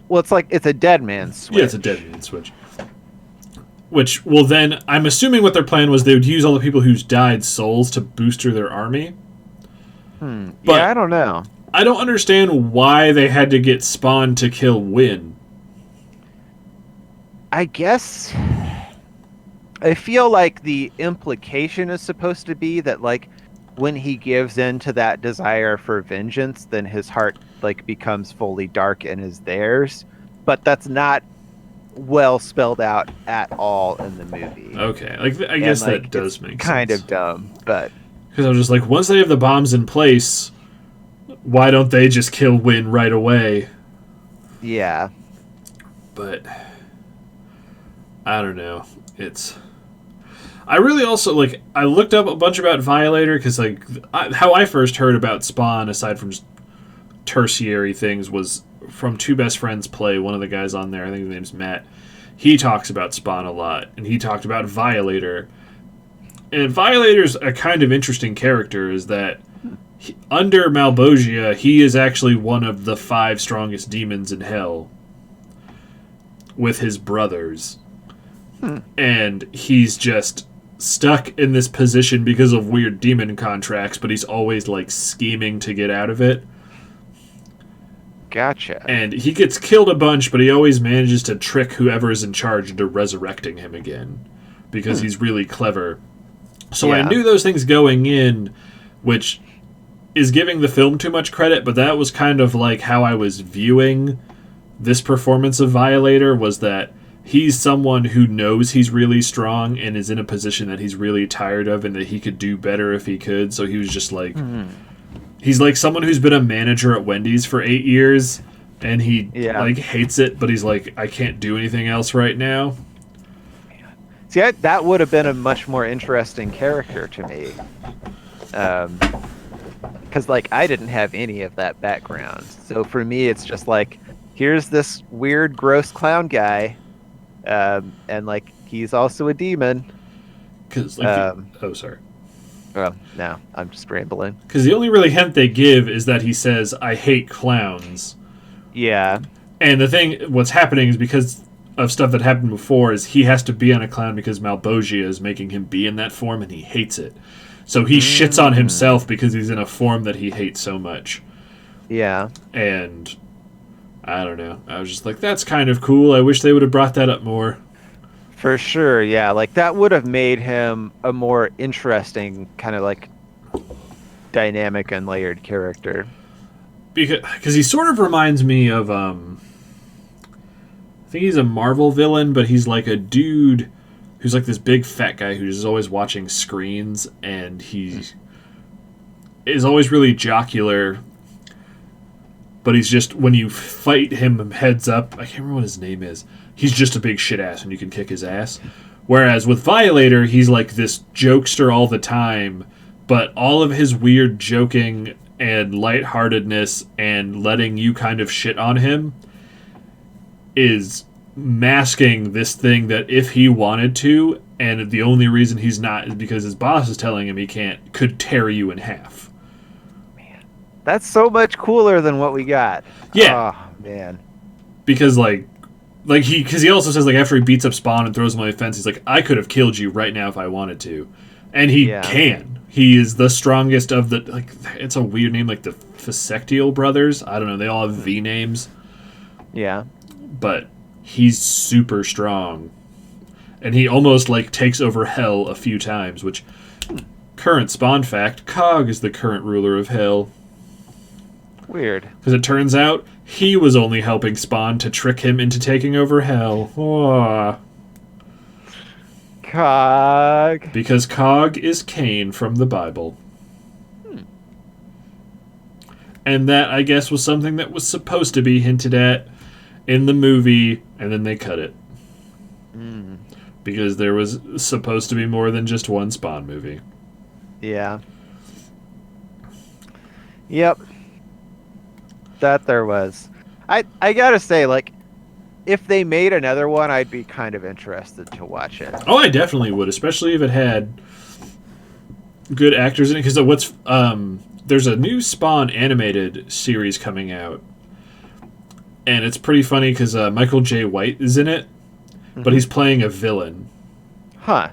Well, it's like it's a dead man's switch. Yeah, it's a dead man switch. Which will then, I'm assuming what their plan was they would use all the people who's died souls to booster their army. But Yeah, I don't know. I don't understand why they had to get Spawn to kill Wynn. I guess I feel like the implication is supposed to be that like when he gives in to that desire for vengeance, then his heart like becomes fully dark and is theirs. But that's not well spelled out at all in the movie. Okay, like I guess And, like, that does it's make kind sense. of dumb, but Because I was just like, once they have the bombs in place, why don't they just kill Wynn right away? yeah. But I don't know. It's I really also like I looked up a bunch about Violator because like how I first heard about Spawn, aside from just tertiary things, was from Two Best Friends Play. One of the guys on there, I think his name's Matt. He talks about Spawn a lot, and he talked about Violator. And Violator's a kind of interesting character. Is that under Malbogia, he is actually one of the 5 strongest demons in hell, with his brothers. And he's just stuck in this position because of weird demon contracts, but he's always like scheming to get out of it. Gotcha. And he gets killed a bunch, but he always manages to trick whoever is in charge into resurrecting him again because he's really clever. So I Yeah. knew those things going in, which is giving the film too much credit, but that was kind of like how I was viewing this performance of Violator, was that he's someone who knows he's really strong and is in a position that he's really tired of and that he could do better if he could. So he was just like, he's like someone who's been a manager at Wendy's for 8 years and he Yeah. like hates it, but he's like, I can't do anything else right now. See, that would have been a much more interesting character to me. Because, like, I didn't have any of that background. So for me, it's just like, here's this weird, gross clown guy. And, like, he's also a demon. Cause like, oh, sorry. Well, no, I'm just rambling. Because the only really hint they give is that he says, I hate clowns. Yeah. And the thing, what's happening is because of stuff that happened before, is he has to be on a clown because Malbogia is making him be in that form and he hates it. So he shits on himself because he's in a form that he hates so much. Yeah. And I don't know. I was just like, that's kind of cool. I wish they would have brought that up more. For sure, yeah. Like, that would have made him a more interesting, kind of, like, dynamic and layered character. Because he sort of reminds me of, I think he's a Marvel villain, but he's like a dude who's like this big fat guy who's always watching screens, and he is always really jocular, but he's just, when you fight him heads up, I can't remember what his name is, he's just a big shit ass and you can kick his ass. Whereas with Violator, he's like this jokester all the time, but all of his weird joking and lightheartedness and letting you kind of shit on him is masking this thing that if he wanted to, and the only reason he's not is because his boss is telling him he can't, could tear you in half. That's so much cooler than what we got. Yeah. Oh, man. Because because he also says, like, after he beats up Spawn and throws him on the fence, he's like, I could have killed you right now if I wanted to. And he Yeah. can. He is the strongest of the, like, it's a weird name, like the Fasectial brothers. I don't know. They all have V names, Yeah. but he's super strong, and he almost like takes over Hell a few times. Which current Spawn fact: Cog is the current ruler of Hell. Weird. Because it turns out he was only helping Spawn to trick him into taking over Hell. Oh. Cog. Because Cog is Cain from the Bible. And that, I guess, was something that was supposed to be hinted at in the movie, and then they cut it. Because there was supposed to be more than just one Spawn movie. Yeah. Yep. That there was. I gotta say, like, if they made another one, I'd be kind of interested to watch it. Oh, I definitely would, especially if it had good actors in it. Because there's a new Spawn animated series coming out, and it's pretty funny because Michael J. White is in it, but he's playing a villain. Huh.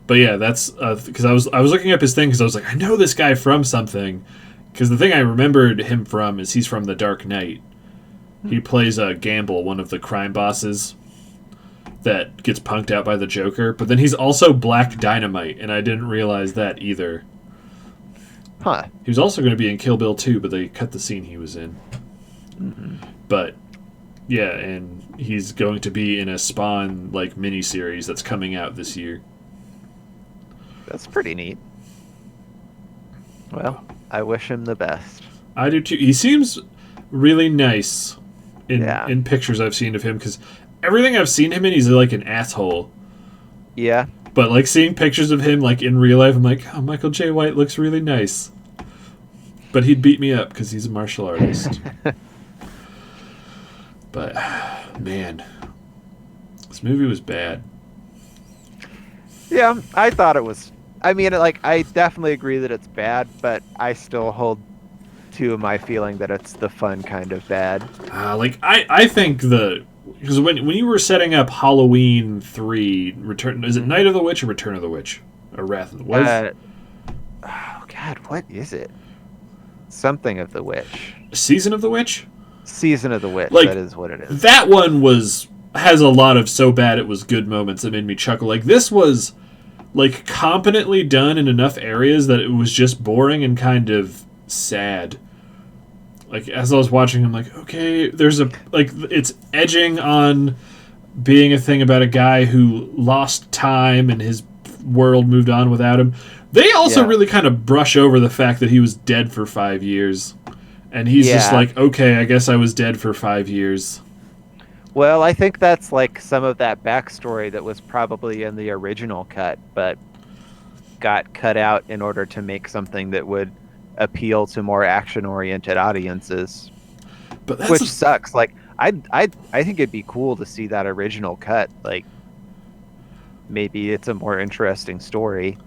But yeah, that's because I was looking up his thing because I was like, I know this guy from something. Because the thing I remembered him from is he's from The Dark Knight. He plays Gamble, one of the crime bosses that gets punked out by the Joker. But then he's also Black Dynamite, and I didn't realize that either. Huh. He was also going to be in Kill Bill 2, but they cut the scene he was in. But yeah, and he's going to be in a Spawn like miniseries that's coming out this year. That's pretty neat. Well, I wish him the best. I do too. He seems really nice Yeah. in pictures I've seen of him, because everything I've seen him in, he's like an asshole. Yeah. But like seeing pictures of him like in real life, I'm like, oh, Michael J. White looks really nice. But he'd beat me up because he's a martial artist. But man, this movie was bad. Yeah, I thought it was. I mean, like, I definitely agree that it's bad, but I still hold to my feeling that it's the fun kind of bad. I think because when you were setting up Halloween 3, is it Night of the Witch or Return of the Witch? Or Wrath of the Witch? Oh, God, what is it? Something of the Witch. Season of the Witch? Season of the Witch, Like, that is what it is. That one has a lot of so bad it was good moments that made me chuckle. Like, this was like competently done in enough areas that it was just boring and kind of sad. Like, as I was watching, I'm like, okay, it's edging on being a thing about a guy who lost time and his world moved on without him. They also really kind of brush over the fact that he was dead for 5 years. And he's just like, okay, I guess I was dead for 5 years. Well, I think that's like some of that backstory that was probably in the original cut, but got cut out in order to make something that would appeal to more action-oriented audiences. But which sucks. Like, I think it'd be cool to see that original cut. Like, maybe it's a more interesting story.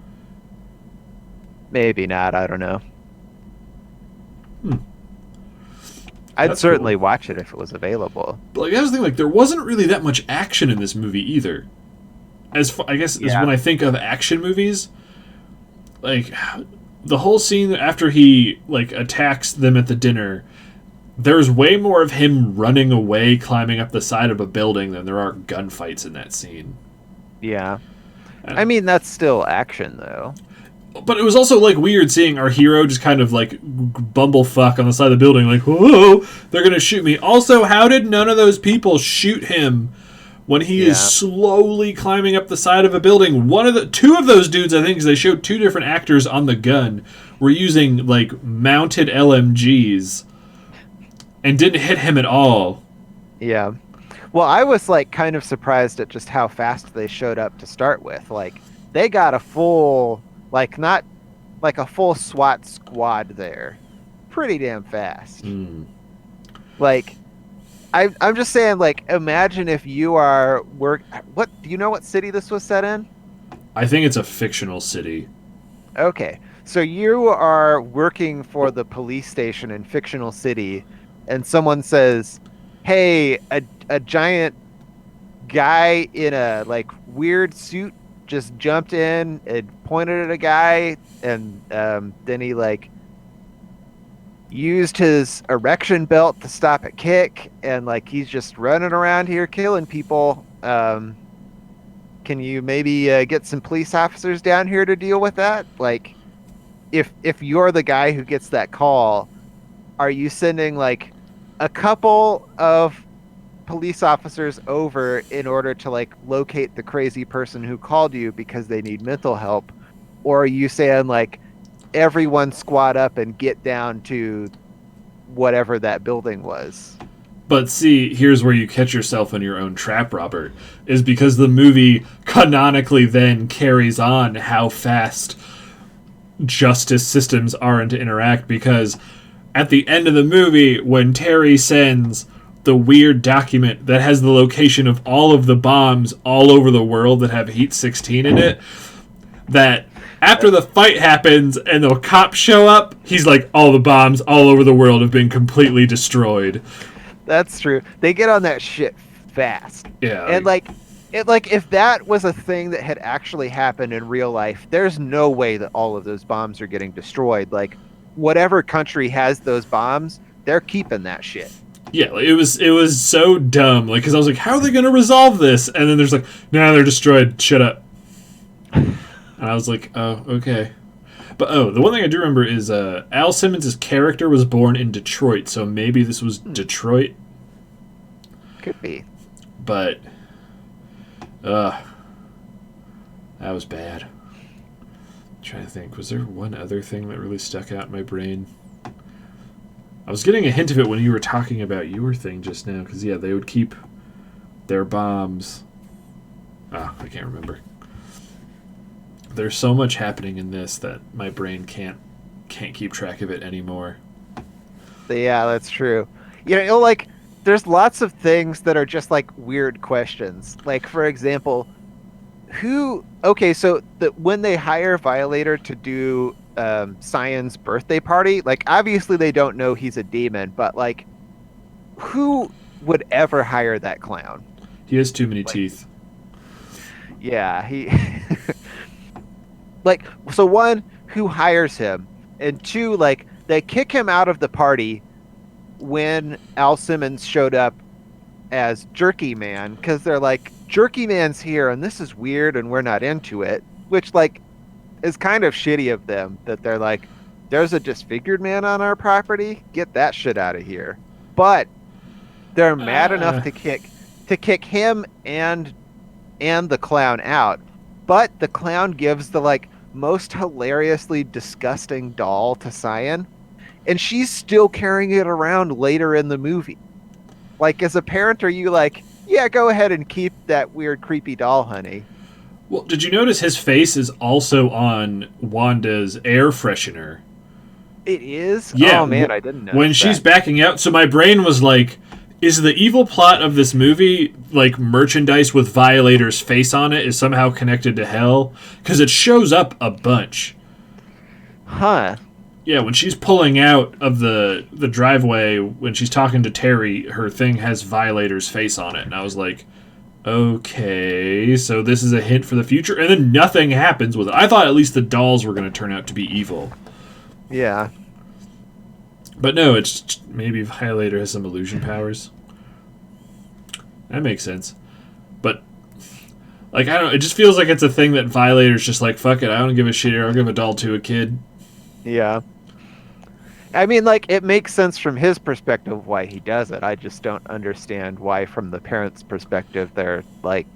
Maybe not. I don't know. I'd certainly watch it if it was available. But like, that was the thing. Like, there wasn't really that much action in this movie either. As when I think of action movies, like the whole scene after he like attacks them at the dinner, there's way more of him running away, climbing up the side of a building than there are gunfights in that scene. Yeah, I mean that's still action though. But it was also like weird seeing our hero just kind of like bumblefuck on the side of the building, like, whoa, they're gonna shoot me. Also, how did none of those people shoot him when he is slowly climbing up the side of a building? Two of those dudes, I think, because they showed two different actors on the gun, were using like mounted LMGs and didn't hit him at all. Yeah. Well, I was like kind of surprised at just how fast they showed up to start with. Like, they got a full. Like, not like a full SWAT squad there. Pretty damn fast. Like, I'm just saying, like, imagine if you are do you know what city this was set in? I think it's a fictional city. Okay. So you are working for the police station in fictional city, and someone says, hey, a giant guy in a, like, weird suit just jumped in and pointed at a guy, and then he like used his erection belt to stop a kick, and like he's just running around here killing people. Can you maybe get some police officers down here to deal with that? Like, if you're the guy who gets that call, are you sending like a couple of police officers over in order to like locate the crazy person who called you because they need mental help, or are you saying like everyone squat up and get down to whatever that building was? But see, here's where you catch yourself in your own trap, Robert, is because the movie canonically then carries on how fast justice systems aren't to interact, because at the end of the movie, when Terry sends the weird document that has the location of all of the bombs all over the world that have Heat 16 in it, that after the fight happens and the cops show up, he's like, all the bombs all over the world have been completely destroyed. That's true. They get on that shit fast. Yeah. And like if that was a thing that had actually happened in real life, there's no way that all of those bombs are getting destroyed. Like whatever country has those bombs, they're keeping that shit. Yeah, it was so dumb. Like, because I was like, how are they going to resolve this? And then there's like, nah, they're destroyed. Shut up. And I was like, oh, okay. But, the one thing I do remember is Al Simmons' character was born in Detroit, so maybe this was Detroit. Could be. But, that was bad. I'm trying to think, was there one other thing that really stuck out in my brain? I was getting a hint of it when you were talking about your thing just now, because, yeah, they would keep their bombs. I can't remember. There's so much happening in this that my brain can't keep track of it anymore. Yeah, that's true. You know, like, there's lots of things that are just, like, weird questions. Like, for example, so when they hire Violator to do Cyan's birthday party, like, obviously they don't know he's a demon, but, like, who would ever hire that clown? He has too many teeth. Yeah, he... Like, so one, who hires him? And two, like, they kick him out of the party when Al Simmons showed up as Jerky Man, because they're like, Jerky Man's here, and this is weird, and we're not into it. Which, like, is kind of shitty of them, that they're like, there's a disfigured man on our property? Get that shit out of here. But they're mad enough to kick him and the clown out. But the clown gives the, like, most hilariously disgusting doll to Cyan, and she's still carrying it around later in the movie. Like, as a parent, are you like, yeah, go ahead and keep that weird, creepy doll, honey? Well, did you notice his face is also on Wanda's air freshener? It is? Yeah. Oh, man, I didn't know. When she's backing out, so my brain was like, is the evil plot of this movie, like, merchandise with Violator's face on it is somehow connected to hell? Because it shows up a bunch. Huh. Yeah, when she's pulling out of the driveway, when she's talking to Terry, her thing has Violator's face on it. And I was like, okay, so this is a hint for the future? And then nothing happens with it. I thought at least the dolls were going to turn out to be evil. Yeah. But no, it's maybe Violator has some illusion powers. That makes sense. But, like, I don't know, it just feels like it's a thing that Violator's just like, fuck it, I don't give a shit here, I'll give a doll to a kid. Yeah. I mean, like, it makes sense from his perspective why he does it. I just don't understand why, from the parents' perspective, they're like,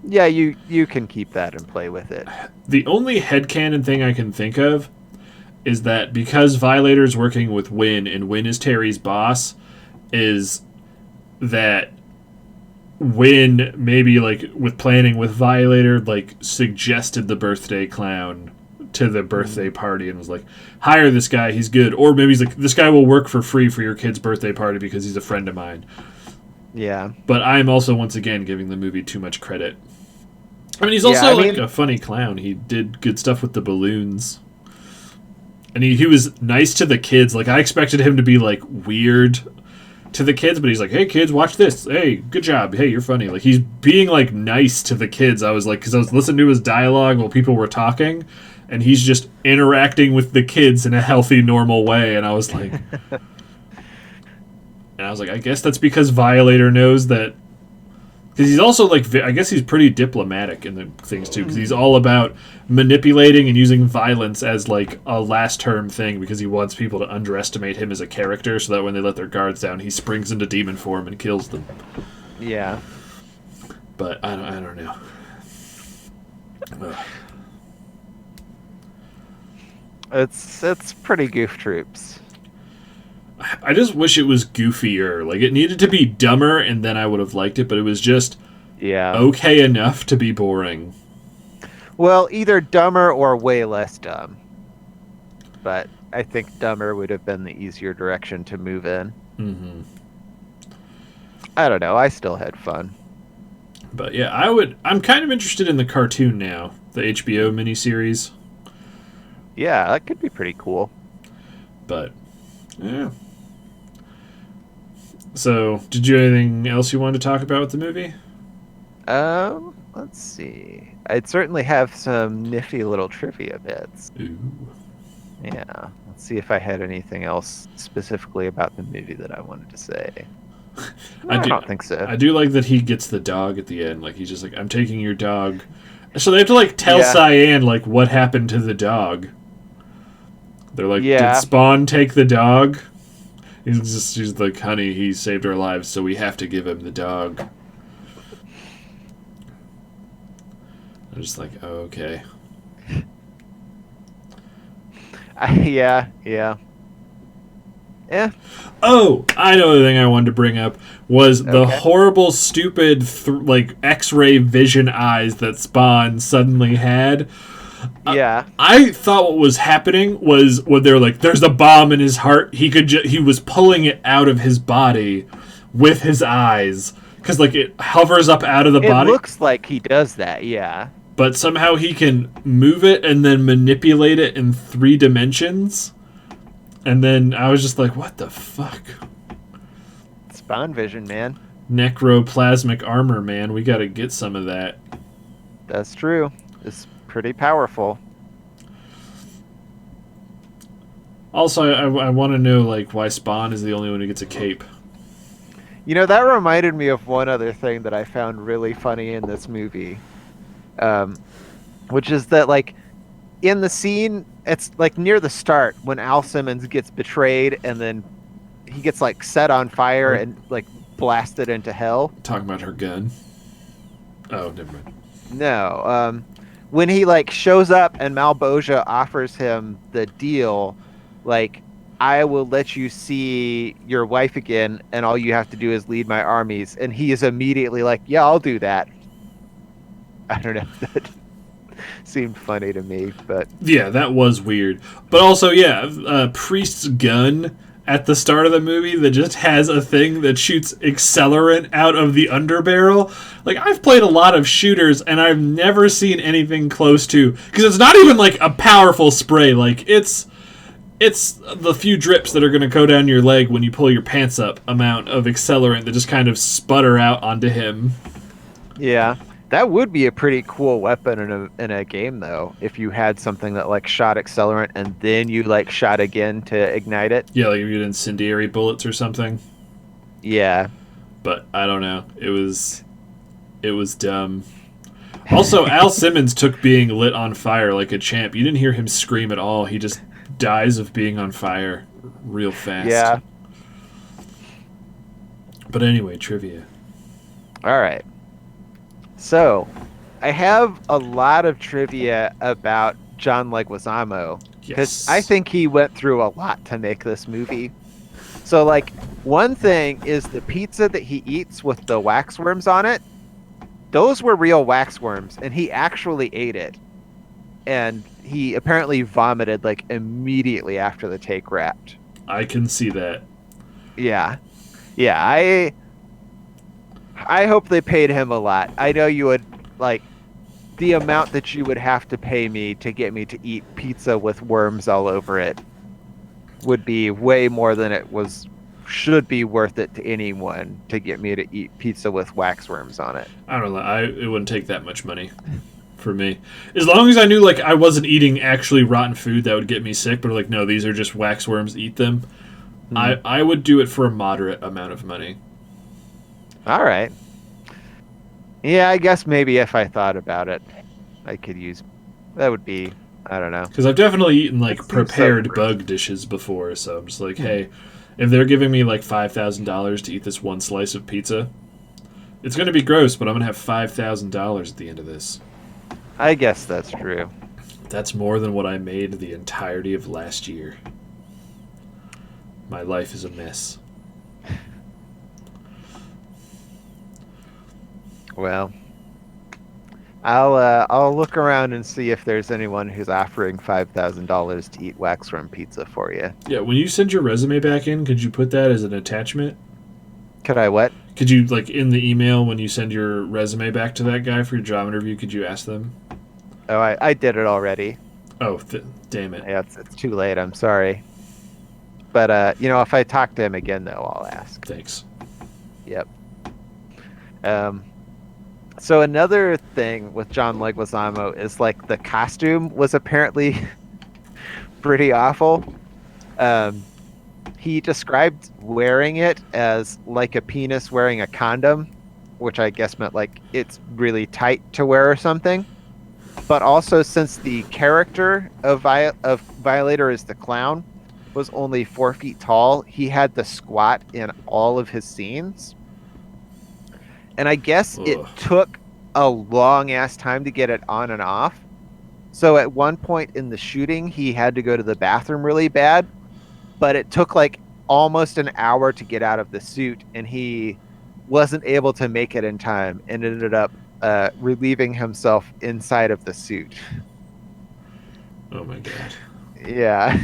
yeah, you can keep that and play with it. The only headcanon thing I can think of is that because Violator's working with Wynn, and Wynn is Terry's boss, is that Wynn, maybe, like, with planning with Violator, like, suggested the birthday clown to the birthday party and was like, hire this guy, he's good. Or maybe he's like, this guy will work for free for your kid's birthday party because he's a friend of mine. Yeah. But I'm also, once again, giving the movie too much credit. I mean, he's also, like, a funny clown. He did good stuff with the balloons. And he was nice to the kids. Like, I expected him to be, like, weird to the kids, but he's like, hey, kids, watch this. Hey, good job. Hey, you're funny. Like, he's being, like, nice to the kids. I was like, because I was listening to his dialogue while people were talking, and he's just interacting with the kids in a healthy, normal way. And I was like, I guess that's because Violator knows that. Because he's also, like, I guess he's pretty diplomatic in the things, too. Because he's all about manipulating and using violence as, like, a last-term thing. Because he wants people to underestimate him as a character. So that when they let their guards down, he springs into demon form and kills them. Yeah. But I don't know. Ugh. It's pretty Goof Troops. I just wish it was goofier. Like, it needed to be dumber, and then I would have liked it, but it was just okay enough to be boring. Well, either dumber or way less dumb. But I think dumber would have been the easier direction to move in. Mm-hmm. I don't know. I still had fun. But yeah, I'm kind of interested in the cartoon now, the HBO miniseries. Yeah, that could be pretty cool. But, yeah. So, did you have anything else you wanted to talk about with the movie? Let's see. I'd certainly have some nifty little trivia bits. Ooh. Yeah. Let's see if I had anything else specifically about the movie that I wanted to say. I don't think so. I do like that he gets the dog at the end. Like, he's just like, I'm taking your dog. So they have to, like, tell Cyan, like, what happened to the dog. They're like, did Spawn take the dog? She's like, honey, he saved our lives, so we have to give him the dog. I'm just like, oh, okay. Yeah. Oh, I know the thing I wanted to bring up was the horrible, stupid, like, X-ray vision eyes that Spawn suddenly had. Yeah. I thought what was happening was when they were like, there's a bomb in his heart. He was pulling it out of his body with his eyes. Because, like, it hovers up out of the body. It looks like he does that, yeah. But somehow he can move it and then manipulate it in 3 dimensions. And then I was just like, what the fuck? Spawn vision, man. Necroplasmic armor, man. We gotta get some of that. That's true. It's pretty powerful. Also, I want to know, like, why Spawn is the only one who gets a cape. You know, that reminded me of one other thing that I found really funny in this movie. Which is that, like, in the scene, it's, like, near the start, when Al Simmons gets betrayed, and then he gets, like, set on fire and, like, blasted into hell. Talking about her gun. Oh, never mind. No, when he, like, shows up and Malebolgia offers him the deal, like, I will let you see your wife again, and all you have to do is lead my armies. And he is immediately like, yeah, I'll do that. I don't know. That seemed funny to me, but... Yeah, that was weird. But also, Priest's gun at the start of the movie that just has a thing that shoots accelerant out of the underbarrel. Like, I've played a lot of shooters, and I've never seen anything close to... Because it's not even, like, a powerful spray. Like, it's the few drips that are going to go down your leg when you pull your pants up amount of accelerant that just kind of sputter out onto him. Yeah. That would be a pretty cool weapon in a game, though, if you had something that, like, shot accelerant and then you, like, shot again to ignite it. Yeah, like you get incendiary bullets or something. Yeah. But I don't know. It was dumb. Also, Al Simmons took being lit on fire like a champ. You didn't hear him scream at all. He just dies of being on fire real fast. Yeah. But anyway, trivia. All right. So, I have a lot of trivia about John Leguizamo because I think he went through a lot to make this movie. So, like, one thing is the pizza that he eats with the waxworms on it. Those were real waxworms, and he actually ate it. And he apparently vomited, like, immediately after the take wrapped. I can see that. Yeah. Yeah, I hope they paid him a lot. I know you would, like, the amount that you would have to pay me to get me to eat pizza with worms all over it would be way more than it should be worth it to anyone to get me to eat pizza with waxworms on it. I don't know. It wouldn't take that much money. for me. As long as I knew like I wasn't eating actually rotten food that would get me sick, but like no, these are just waxworms, eat them. I would do it for a moderate amount of money. All right. Yeah, I guess maybe if I thought about it, I could use. That would be. I don't know. Because I've definitely eaten like That seems prepared so bug dishes before, so I'm just like, hey, if they're giving me like $5,000 to eat this one slice of pizza, it's gonna be gross, but I'm gonna have $5,000 at the end of this. I guess that's true. That's more than what I made the entirety of last year. My life is a mess. Well, I'll look around and see if there's anyone who's offering $5,000 to eat waxworm pizza for you. Yeah, when you send your resume back in, could you put that as an attachment? Could I what? Could you, like, in the email when you send your resume back to that guy for your job interview, could you ask them? Oh, I did it already. Oh, damn it. Yeah, it's too late. I'm sorry. But if I talk to him again, though, I'll ask. Thanks. Yep. So another thing with John Leguizamo is like the costume was apparently pretty awful. He described wearing it as like a penis wearing a condom, which I guess meant like it's really tight to wear or something. But also, since the character of Violator is the clown was only 4 feet tall, he had to squat in all of his scenes. And I guess it took a long ass time to get it on and off. So at one point in the shooting, he had to go to the bathroom really bad, but it took like almost an hour to get out of the suit, and he wasn't able to make it in time and ended up relieving himself inside of the suit. Oh my god. Yeah.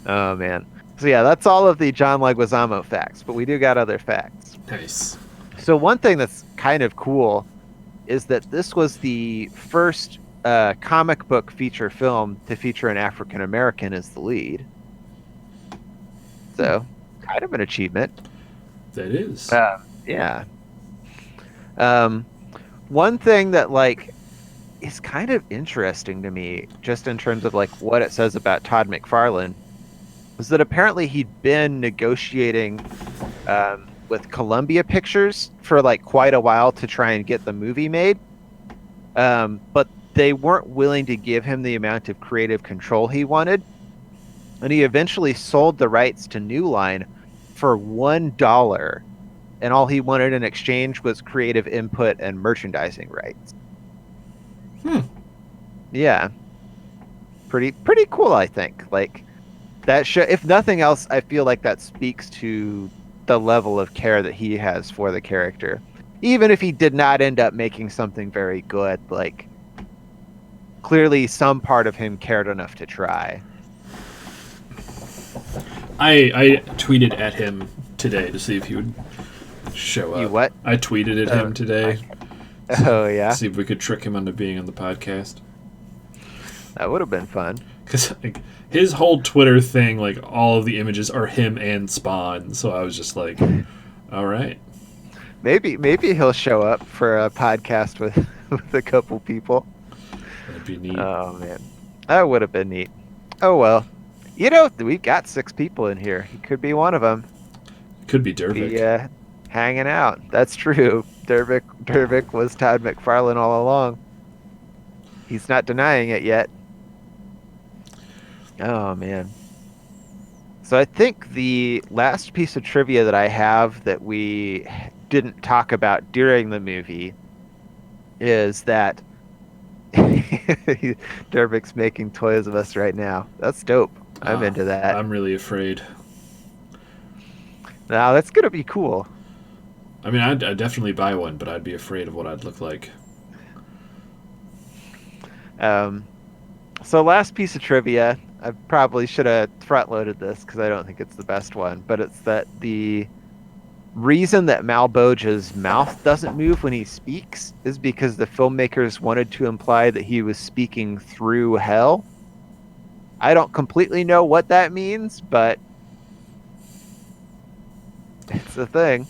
Oh man. So yeah, that's all of the John Leguizamo facts, but we do got other facts. Nice. So one thing that's kind of cool is that this was the first comic book feature film to feature an African American as the lead. So, kind of an achievement. That is. Yeah. One thing that like is kind of interesting to me, just in terms of like what it says about Todd McFarlane, is that apparently he'd been negotiating with Columbia Pictures for like quite a while to try and get the movie made, but they weren't willing to give him the amount of creative control he wanted, and he eventually sold the rights to New Line for $1, and all he wanted in exchange was creative input and merchandising rights. Yeah, pretty cool, I think. Like that if nothing else, I feel like that speaks to the level of care that he has for the character. Even if he did not end up making something very good, like clearly some part of him cared enough to try. I tweeted at him today to see if he would show up. You what? I tweeted at him today. Oh yeah? See if we could trick him into being on the podcast. That would have been fun. Because like, his whole Twitter thing, like all of the images are him and Spawn. So I was just like, all right. Maybe he'll show up for a podcast with a couple people. That'd be neat. Oh man, that would have been neat. Oh well, we've got 6 people in here. He could be one of them. Could be Dervik. Hanging out. That's true. Dervik was Todd McFarlane all along. He's not denying it yet. Oh man. So I think the last piece of trivia that I have that we didn't talk about during the movie is that Dervik's making toys of us right now. That's dope. I'm into that. I'm really afraid. Now that's gonna be cool. I mean, I'd definitely buy one, but I'd be afraid of what I'd look like. So last piece of trivia, I probably should have front-loaded this because I don't think it's the best one, but it's that the reason that Malebolgia's mouth doesn't move when he speaks is because the filmmakers wanted to imply that he was speaking through hell. I don't completely know what that means, but it's a thing.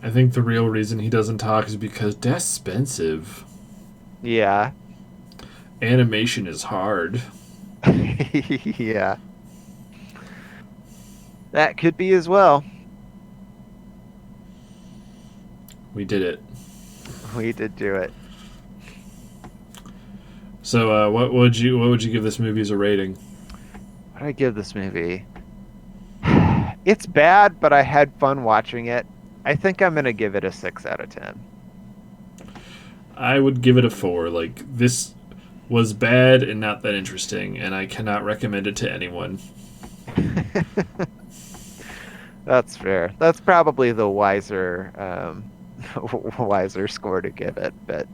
I think the real reason he doesn't talk is because that's expensive. Yeah. Animation is hard. Yeah. That could be as well. We did it. We did do it. So, what would you give this movie as a rating? What do I give this movie? It's bad, but I had fun watching it. I think I'm gonna give it a 6 out of 10. I would give it a 4. Like, this was bad and not that interesting, and I cannot recommend it to anyone. That's fair. That's probably the wiser, wiser score to give it, but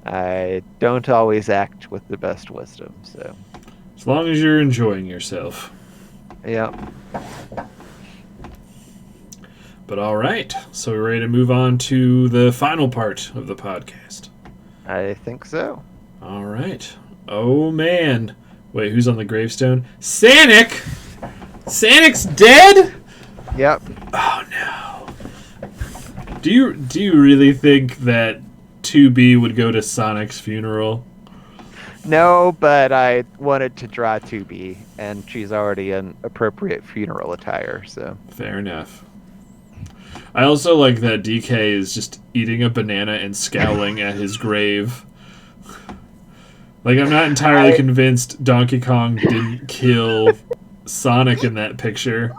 I don't always act with the best wisdom. So, As long as you're enjoying yourself. yeah. But all right, so we're ready to move on to the final part of the podcast. I think so. All right. Oh man. Wait, who's on the gravestone? Sonic. Sonic's dead? Yep. Oh no. Do you really think that 2B would go to Sonic's funeral? No, but I wanted to draw 2B, and she's already in appropriate funeral attire, so. Fair enough. I also like that DK is just eating a banana and scowling at his grave. Like, I'm not entirely convinced Donkey Kong didn't kill Sonic in that picture.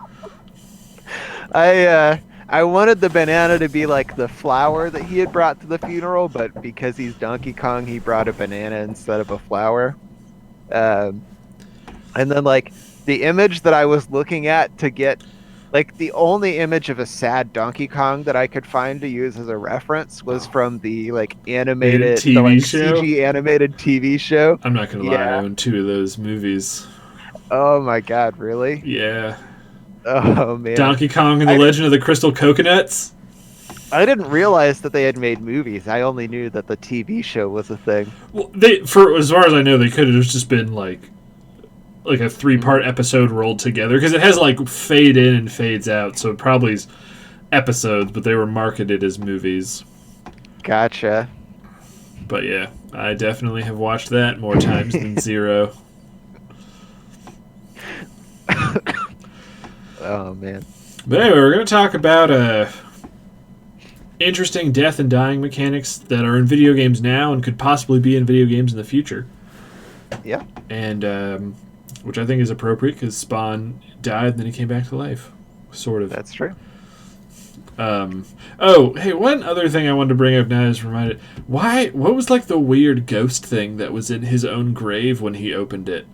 I wanted the banana to be like the flower that he had brought to the funeral, but because he's Donkey Kong, he brought a banana instead of a flower. And then, like, the image that I was looking at to get, like, the only image of a sad Donkey Kong that I could find to use as a reference was from the, like, animated TV the, like, show? CG animated TV show. I'm not gonna lie, I own 2 of those movies. Oh my god, really? Yeah. Oh man. Donkey Kong and the Legend of the Crystal Coconuts? I didn't realize that they had made movies. I only knew that the TV show was a thing. Well, for as far as I know, they could have just been like a 3-part episode rolled together, because it has like fade in and fades out, so it probably is episodes, but they were marketed as movies. Gotcha. But yeah, I definitely have watched that more times than 0. Oh man. But anyway, we're going to talk about interesting death and dying mechanics that are in video games now and could possibly be in video games in the future. Yeah. And which I think is appropriate, because Spawn died and then he came back to life. Sort of. That's true. Oh, hey, one other thing I wanted to bring up now is reminded. What was like the weird ghost thing that was in his own grave when he opened it?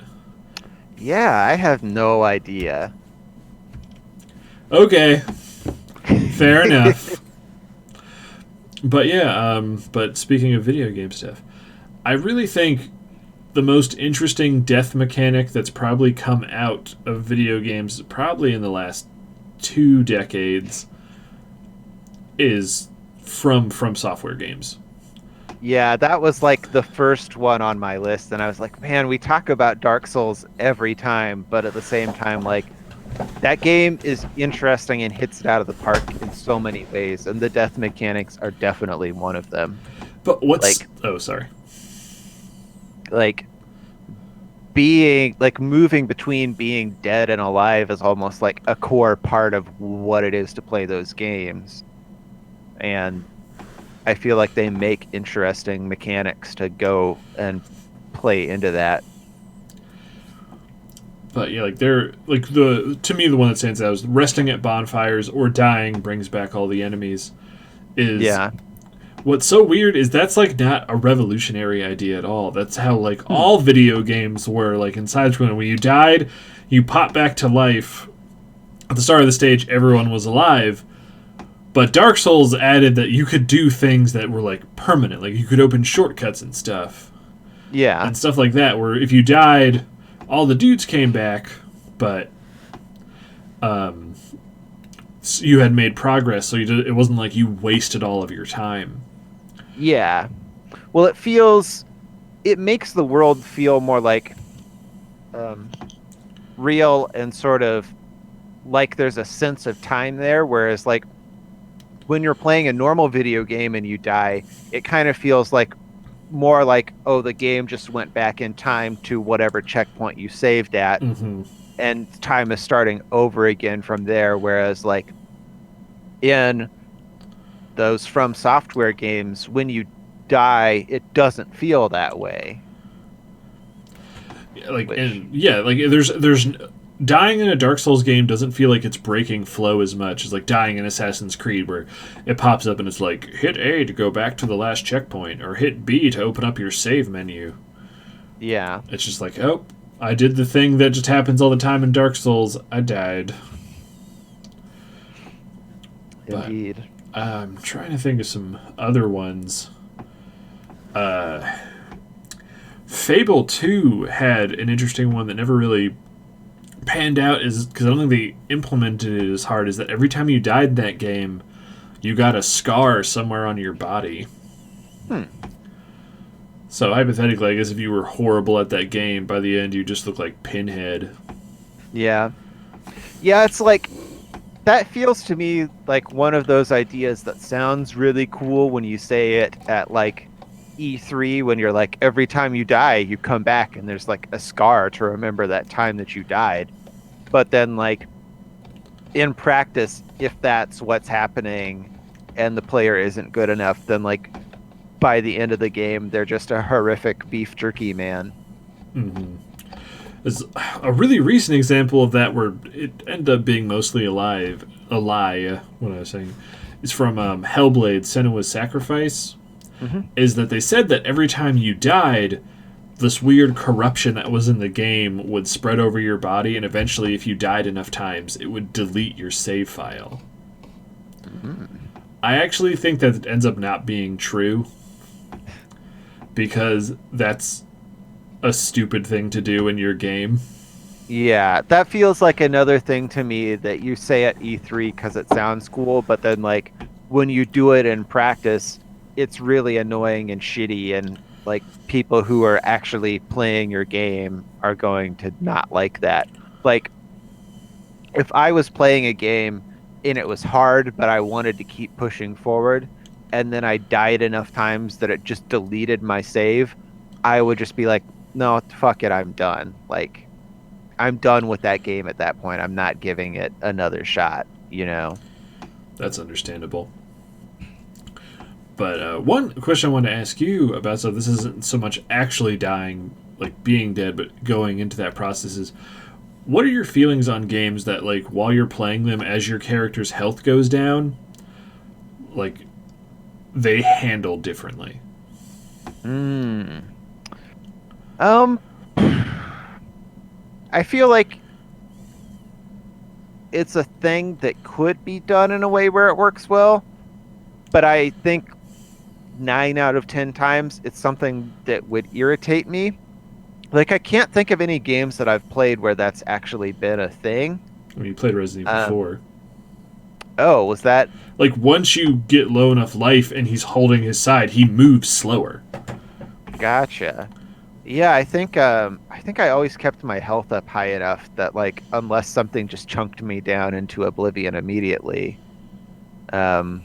Yeah, I have no idea. Okay. Fair enough. But yeah, but speaking of video game stuff, I really think the most interesting death mechanic that's probably come out of video games, probably in the last 2 decades, is from Software games. Yeah, that was like the first one on my list, and I was like, man, we talk about Dark Souls every time, but at the same time, like, that game is interesting and hits it out of the park in so many ways, and the death mechanics are definitely one of them. But what's... Like, oh, sorry. Like, being, like, moving between being dead and alive is almost like a core part of what it is to play those games. And I feel like they make interesting mechanics to go and play into that. But yeah, like they're like to me the one that stands out is resting at bonfires or dying brings back all the enemies. Yeah. What's so weird is that's like not a revolutionary idea at all. That's how like all video games were. Like in Side-Scrolling, when you died, you pop back to life. At the start of the stage, everyone was alive. But Dark Souls added that you could do things that were like permanent. Like you could open shortcuts and stuff. Yeah. And stuff like that, where if you died, all the dudes came back, but you had made progress, so it wasn't like you wasted all of your time. Yeah. Well, it makes the world feel more like real and sort of like there's a sense of time there, whereas like when you're playing a normal video game and you die, it kind of feels like more like, oh, the game just went back in time to whatever checkpoint you saved at, Mm-hmm. and time is starting over again from there. Whereas, like, in those From Software games, when you die, it doesn't feel that way. Like, Which, and yeah, like there's dying in a Dark Souls game doesn't feel like it's breaking flow as much as like dying in Assassin's Creed, where it pops up and it's like hit A to go back to the last checkpoint or hit B to open up your save menu. yeah, It's just like, oh, I did the thing that just happens all the time in Dark Souls. I died. But indeed. I'm trying to think of some other ones. Fable 2 had an interesting one that never really panned out, is because I don't think they implemented it as hard, is that every time you died in that game, you got a scar somewhere on your body. Hmm. So hypothetically, I guess if you were horrible at that game, by the end you just look like Pinhead. Yeah. Yeah, it's like that feels to me like one of those ideas that sounds really cool when you say it at like E3, when you're like, every time you die, you come back and there's like a scar to remember that time that you died. But then, like, in practice, if that's what's happening and the player isn't good enough, then like by the end of the game, they're just a horrific beef jerky man. Mm-hmm. There's a really recent example of that where it ended up being mostly a lie. What I was saying is from Hellblade: Senua's Sacrifice. Hmm. Is that they said that every time you died, this weird corruption that was in the game would spread over your body, and eventually, if you died enough times, it would delete your save file. I actually think that it ends up not being true, because that's a stupid thing to do in your game. Yeah, that feels like another thing to me that you say at E3 because it sounds cool, but then like when you do it in practice, it's really annoying and shitty, and like people who are actually playing your game are going to not like that. Like, if I was playing a game and it was hard, but I wanted to keep pushing forward, and then I died enough times that it just deleted my save, I would just be like, no, fuck it, I'm done. Like, I'm done with that game at that point. I'm not giving it another shot, you know? That's understandable. But one question I wanted to ask you about, so this isn't so much actually dying, like being dead, but going into that process, is what are your feelings on games that, like, while you're playing them, as your character's health goes down, like, they handle differently? Hmm. Um, I feel like it's a thing that could be done in a way where it works well, but I think 9 out of 10 times it's something that would irritate me. Like, I can't think of any games that I've played where that's actually been a thing. I mean, you played Resident Evil Um, 4. oh, was that? Like, once you get low enough life and he's holding his side, he moves slower. Gotcha. Yeah, I think I always kept my health up high enough that, like, unless something just chunked me down into oblivion immediately, um,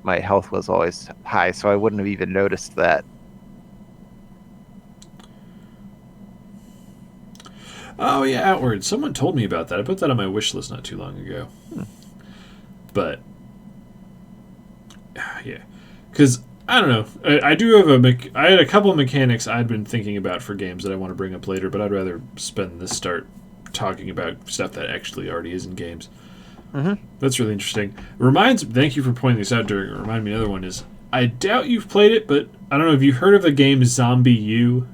my health was always high, so I wouldn't have even noticed that. Oh, yeah, Outward. Someone told me about that. I put that on my wish list not too long ago. But, yeah. Because, I don't know. I do have I had a couple of mechanics I'd been thinking about for games that I want to bring up later, but I'd rather spend this start talking about stuff that actually already is in games. Mm-hmm. That's really interesting. Thank you for pointing this out, During. Remind me, another one is, I doubt you've played it, but I don't know, have you heard of the game Zombie U?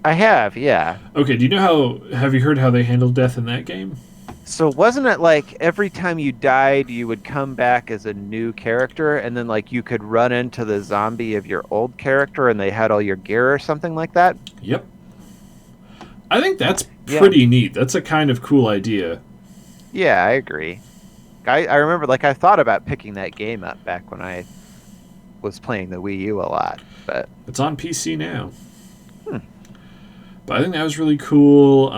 I have, yeah. Okay, have you heard how they handle death in that game? So wasn't it like every time you died, you would come back as a new character, and then like you could run into the zombie of your old character, and they had all your gear or something like that? Yep. I think that's Yeah. pretty neat. That's a kind of cool idea. Yeah, I agree. I remember, like, I thought about picking that game up back when I was playing the Wii U a lot, but It's on PC now. But I think that was really cool.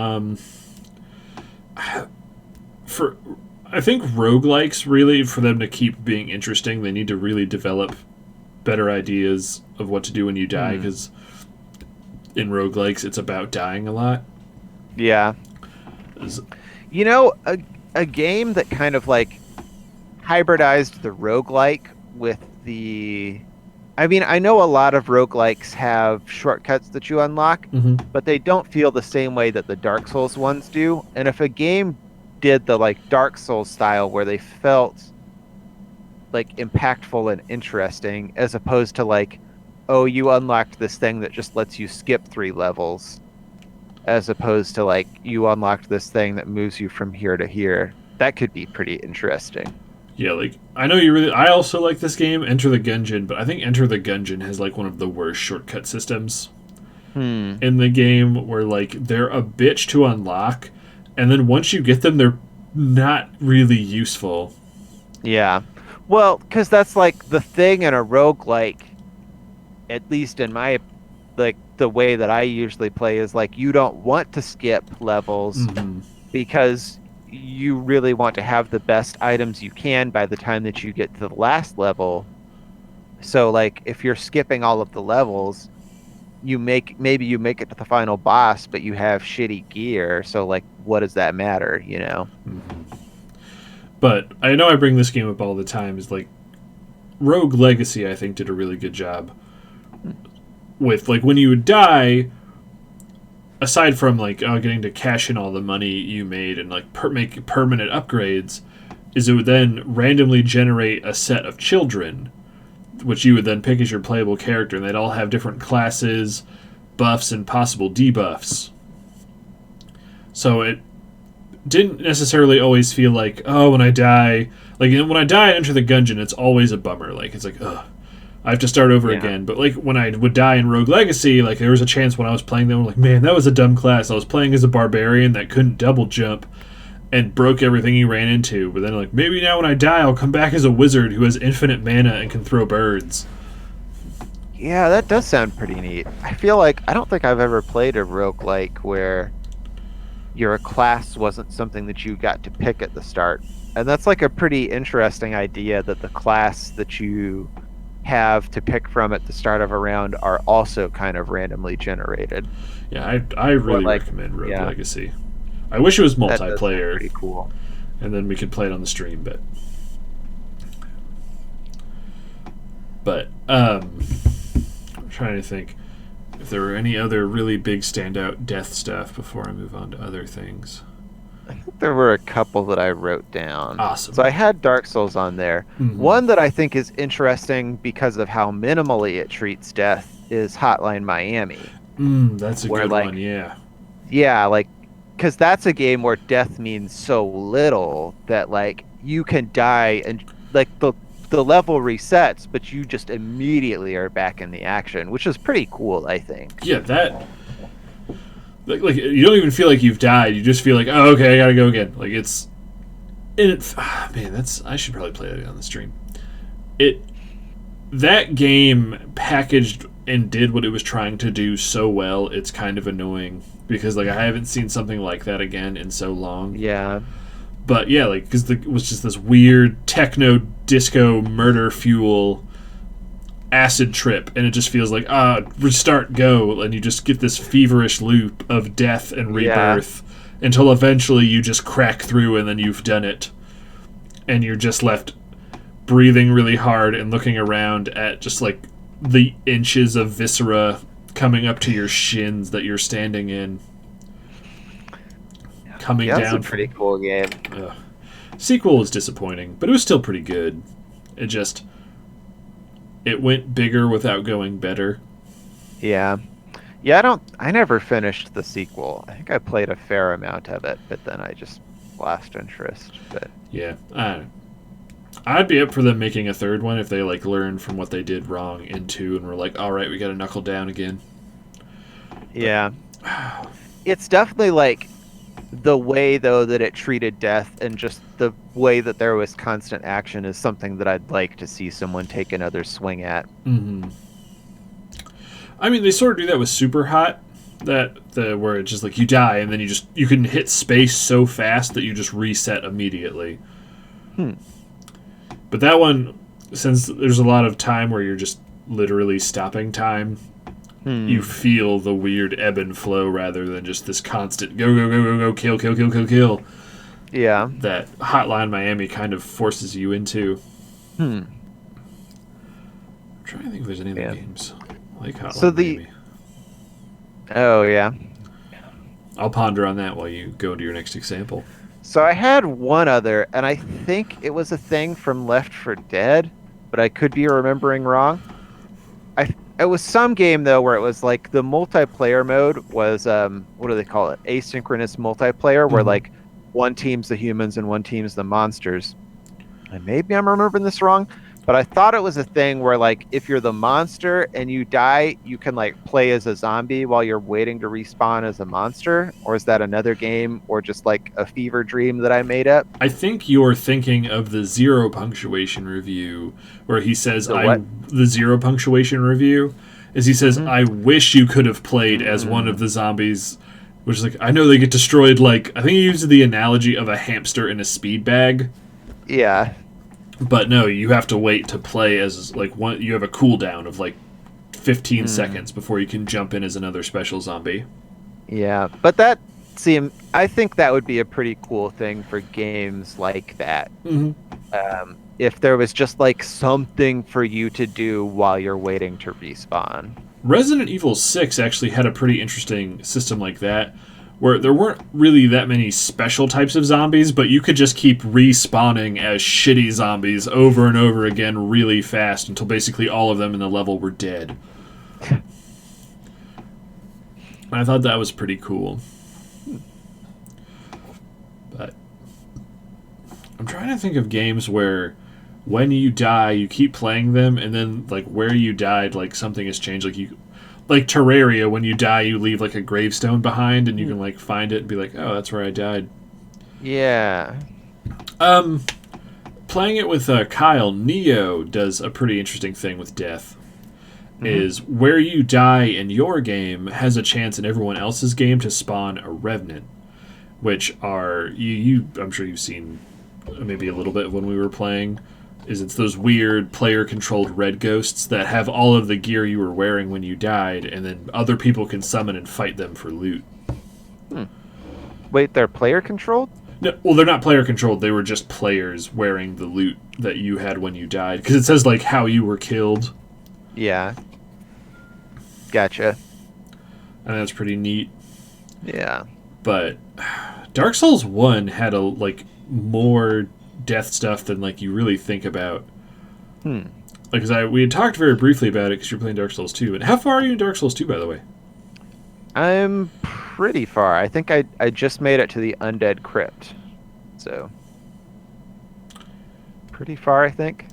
For I think roguelikes, really, for them to keep being interesting, they need to really develop better ideas of what to do when you die, because in roguelikes, it's about dying a lot. Yeah. Is- You know, a game that kind of like hybridized the roguelike with the. I mean, I know a lot of roguelikes have shortcuts that you unlock, Mhm. but they don't feel the same way that the Dark Souls ones do. And if a game did the like Dark Souls style where they felt like impactful and interesting, as opposed to like, oh, you unlocked this thing that just lets you skip 3 levels, as opposed to like you unlocked this thing that moves you from here to here. That could be pretty interesting. Yeah, like, I know you really. I also like this game, Enter the Gungeon, but I think Enter the Gungeon has, like, one of the worst shortcut systems Hmm. in the game, where, like, they're a bitch to unlock, and then once you get them, they're not really useful. Yeah. Well, because that's like the thing in a roguelike, at least in my like the way that I usually play is like you don't want to skip levels Hmm. because you really want to have the best items you can by the time that you get to the last level. So like if you're skipping all of the levels, maybe you make it to the final boss, but you have shitty gear. So like what does that matter, you know? But I know I bring this game up all the time, is, like, Rogue Legacy, I think, did a really good job with, like, when you would die, aside from, like, getting to cash in all the money you made and, like, make permanent upgrades, is it would then randomly generate a set of children, which you would then pick as your playable character, and they'd all have different classes, buffs, and possible debuffs. So it didn't necessarily always feel like, oh, when I die, like, when I die and Enter the Gungeon, it's always a bummer. Like, it's like, ugh, I have to start over Yeah. again. But, like, when I would die in Rogue Legacy, like, there was a chance when I was playing them, like, man, that was a dumb class. I was playing as a barbarian that couldn't double jump and broke everything he ran into. But then, like, maybe now when I die, I'll come back as a wizard who has infinite mana and can throw birds. Yeah, that does sound pretty neat. I feel like I don't think I've ever played a roguelike where your class wasn't something that you got to pick at the start. And that's like a pretty interesting idea that the class that you have to pick from at the start of a round are also kind of randomly generated. Yeah, I really like, recommend Rogue yeah. Legacy. I wish it was That does sound multiplayer, pretty cool. and then we could play it on the stream, but I'm trying to think if there were any other really big standout death stuff before I move on to other things. I think there were a couple that I wrote down. Awesome. So I had Dark Souls on there. Mhm. One that I think is interesting because of how minimally it treats death is Hotline Miami. That's a Where, good like, one, yeah. Yeah, like, because that's a game where death means so little that, like, you can die and, like, the level resets, but you just immediately are back in the action, which is pretty cool, I think. Yeah, that... Like, you don't even feel like you've died. You just feel like, oh, okay, I gotta go again. Like, it's... man, that's... I should probably play that on the stream. That game packaged and did what it was trying to do so well, it's kind of annoying. Because, like, I haven't seen something like that again in so long. Yeah. But, yeah, like, because it was just this weird techno-disco murder fuel acid trip, and it just feels like, restart, go, and you just get this feverish loop of death and rebirth until eventually you just crack through and then you've done it. And you're just left breathing really hard and looking around at just, like, the inches of viscera coming up to your shins that you're standing in. Coming Yeah, down. that's a pretty cool game. Sequel was disappointing, but it was still pretty good. It went bigger without going better. Yeah. Yeah, I never finished the sequel. I think I played a fair amount of it, but then I just lost interest. But Yeah, I'd be up for them making a third one if they, like, learned from what they did wrong in 2 and were like, all right, we got to knuckle down again. yeah. It's definitely like the way though that it treated death and just the way that there was constant action is something that I'd like to see someone take another swing at. Mm-hmm. I mean, they sort of do that with Super Hot, where it's just like you die and then you can hit space so fast that you just reset immediately. Hmm. But that one, since there's a lot of time where you're just literally stopping time, you feel the weird ebb and flow rather than just this constant go, go, go, go, go, kill, kill, kill, kill, kill. Yeah. That Hotline Miami kind of forces you into. I'm trying to think if there's any other games like Hotline Miami. Oh, yeah. I'll ponder on that while you go into your next example. So I had one other, and I think it was a thing from Left 4 Dead, but I could be remembering wrong. It was some game though where it was like the multiplayer mode was what do they call it? Asynchronous multiplayer, where like one team's the humans and one team's the monsters. And maybe I'm remembering this wrong, but I thought it was a thing where like if you're the monster and you die, you can like play as a zombie while you're waiting to respawn as a monster. Or is that another game, or just like a fever dream that I made up? I think you're thinking of the Zero Punctuation review where he says the Zero Punctuation review is he says I wish you could have played as one of the zombies, which is like I know they get destroyed like I think he uses the analogy of a hamster in a speed bag. Yeah. But no, you have to wait to play as like one. You have a cooldown of like 15 seconds before you can jump in as another special zombie. Yeah, but I think that would be a pretty cool thing for games like that. If there was just like something for you to do while you're waiting to respawn. Resident Evil 6 actually had a pretty interesting system like that, where there weren't really that many special types of zombies, but you could just keep respawning as shitty zombies over and over again really fast until basically all of them in the level were dead. I thought that was pretty cool. But I'm trying to think of games where when you die, you keep playing them, and then like where you died, like something has changed. Like Terraria, when you die, you leave like a gravestone behind, and you can like find it and be like, "Oh, that's where I died." Yeah. Playing it with Kyle, Neo does a pretty interesting thing with death. Is where you die in your game has a chance in everyone else's game to spawn a revenant, which are you. I'm sure you've seen maybe a little bit when we were playing. It's those weird player-controlled red ghosts that have all of the gear you were wearing when you died, and then other people can summon and fight them for loot. Wait, they're player-controlled? No, well, they're not player-controlled. They were just players wearing the loot that you had when you died. Because it says, like, how you were killed. Yeah. Gotcha. And that's pretty neat. Yeah. But Dark Souls 1 had more death stuff than like you really think about. Like, we had talked very briefly about it because you're playing Dark Souls 2. And how far are you in Dark Souls 2, by the way? I'm pretty far. I think I just made it to the Undead Crypt. So pretty far, I think.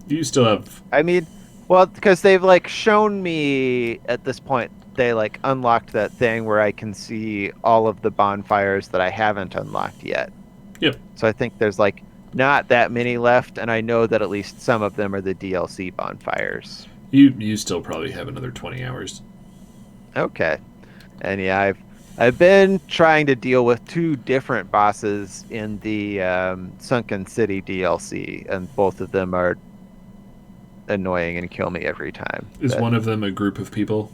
You still have... I mean, well, because they've like shown me at this point, they like unlocked that thing where I can see all of the bonfires that I haven't unlocked yet. Yep. So I think there's like not that many left, and I know that at least some of them are the DLC bonfires. You still probably have another 20 hours. Okay. And yeah, I've been trying to deal with 2 different bosses in the Sunken City DLC, and both of them are annoying and kill me every time. Is one of them a group of people?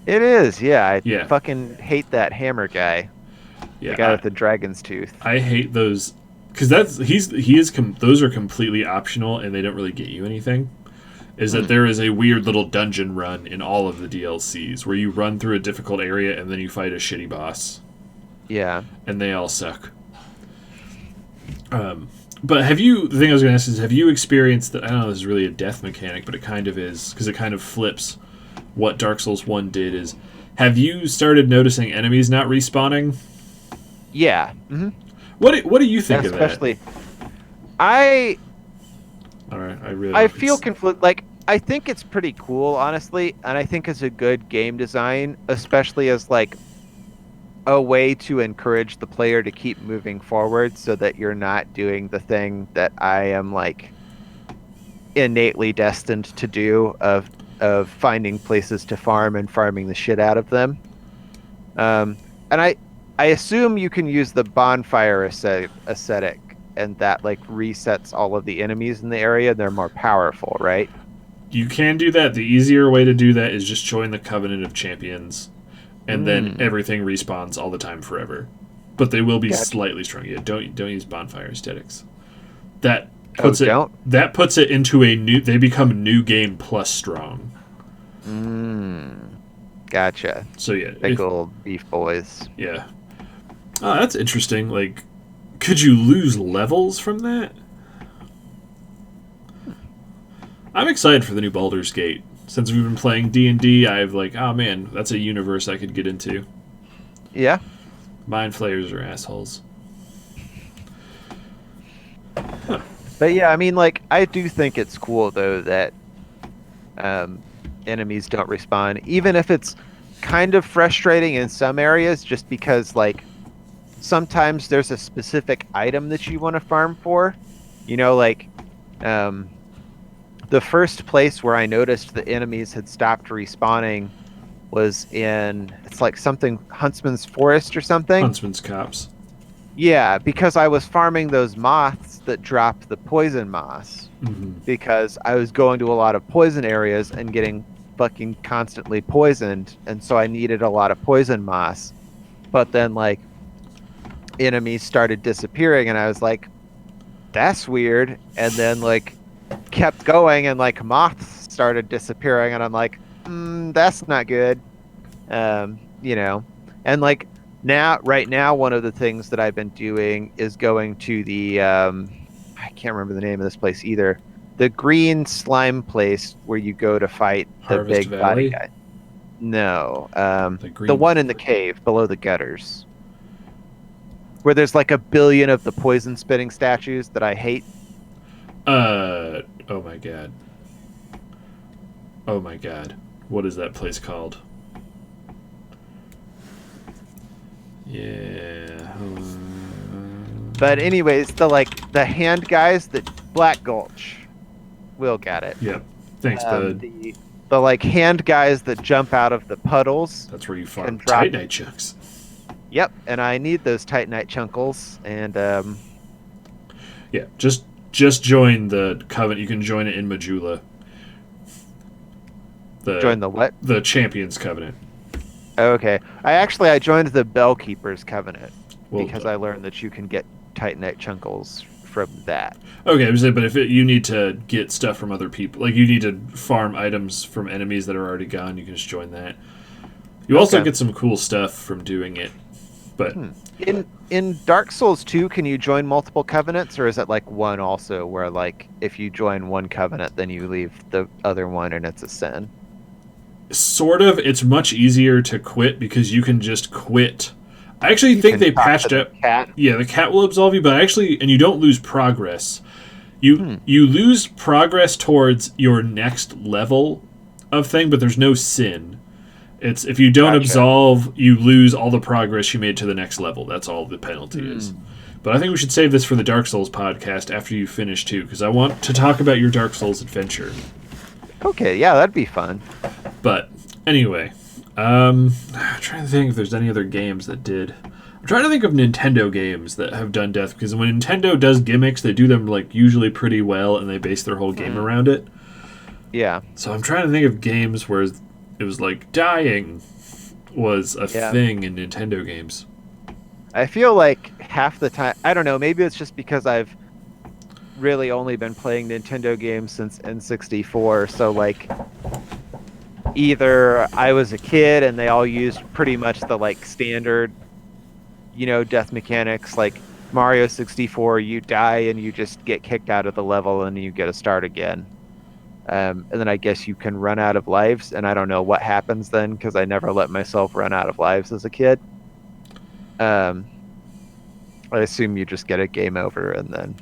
It is, yeah. I fucking hate that hammer guy. Yeah, the guy with the dragon's tooth. I hate those because those are completely optional and they don't really get you anything. Is that there is a weird little dungeon run in all of the DLCs where you run through a difficult area and then you fight a shitty boss. Yeah, and they all suck. But the thing I was going to ask is, have you experienced that? I don't know if this is really a death mechanic, but it kind of is because it kind of flips what Dark Souls 1 did. Is have you started noticing enemies not respawning? Yeah. What do you think of that? Especially, I feel conflict. Like, I think it's pretty cool, honestly, and I think it's a good game design, especially as like a way to encourage the player to keep moving forward, so that you're not doing the thing that I am like innately destined to do of finding places to farm and farming the shit out of them. And I I assume you can use the bonfire aesthetic, and that like resets all of the enemies in the area. They're more powerful, right? You can do that. The easier way to do that is just join the Covenant of Champions, and then everything respawns all the time forever. But they will be slightly strong. Yeah, don't use bonfire aesthetics. That puts that puts it into a new. They become new game plus strong. Gotcha. So yeah, big old beef boys. Yeah. Oh, that's interesting. Like, could you lose levels from that? I'm excited for the new Baldur's Gate. Since we've been playing D&D, I've like, oh man, that's a universe I could get into. Yeah. Mind flayers are assholes. Huh. But yeah, I mean, like, I do think it's cool though that enemies don't respawn, even if it's kind of frustrating in some areas, just because like sometimes there's a specific item that you want to farm for. You know, like the first place where I noticed the enemies had stopped respawning was in, it's like something, Huntsman's Forest or something. Huntsman's Copse. Yeah, because I was farming those moths that drop the poison moss. Because I was going to a lot of poison areas and getting fucking constantly poisoned, and so I needed a lot of poison moss. But then like enemies started disappearing, and I was like, that's weird. And then like kept going, and like moths started disappearing, and I'm like, that's not good. You know, and like right now one of the things that I've been doing is going to the I can't remember the name of this place either, the green slime place where you go to fight the Harvest big Valley? body guy. No, the one in the cave below the gutters, where there's like 1 billion of the poison spitting statues that I hate. Oh my god. Oh my god. What is that place called? Yeah. But anyways, the hand guys that Black Gulch. Will got it. Yep. Thanks, bud. The like hand guys that jump out of the puddles. That's where you farm Titanite chunks. Yep, and I need those Titanite chunkles, and yeah, just join the Covenant. You can join it in Majula. Join the what? The Champions Covenant. Okay. I joined the Bellkeepers Covenant because I learned that you can get Titanite chunkles from that. Okay, but if you need to get stuff from other people, like you need to farm items from enemies that are already gone, you can just join that. You also get some cool stuff from doing it. But in Dark Souls 2, can you join multiple covenants, or is it like one also, where like if you join one covenant, then you leave the other one and it's a sin? Sort of. It's much easier to quit because you can just quit. I actually think they patched it. Yeah, the cat will absolve you, but and you don't lose progress. You lose progress towards your next level of thing, but there's no sin. It's if you don't absolve, you lose all the progress you made to the next level. That's all the penalty is. But I think we should save this for the Dark Souls podcast after you finish too, because I want to talk about your Dark Souls adventure. Okay, yeah, that'd be fun. But anyway, I'm trying to think if there's any other games that did. I'm trying to think of Nintendo games that have done death, because when Nintendo does gimmicks, they do them like usually pretty well, and they base their whole game around it. Yeah. So I'm trying to think of games where it was like dying was a thing in Nintendo games. I feel like half the time, I don't know, maybe it's just because I've really only been playing Nintendo games since N64, so like either I was a kid and they all used pretty much the like standard, you know, death mechanics, like Mario 64, you die and you just get kicked out of the level and you get to start again. And then I guess you can run out of lives, and I don't know what happens then because I never let myself run out of lives as a kid. I assume you just get a game over and then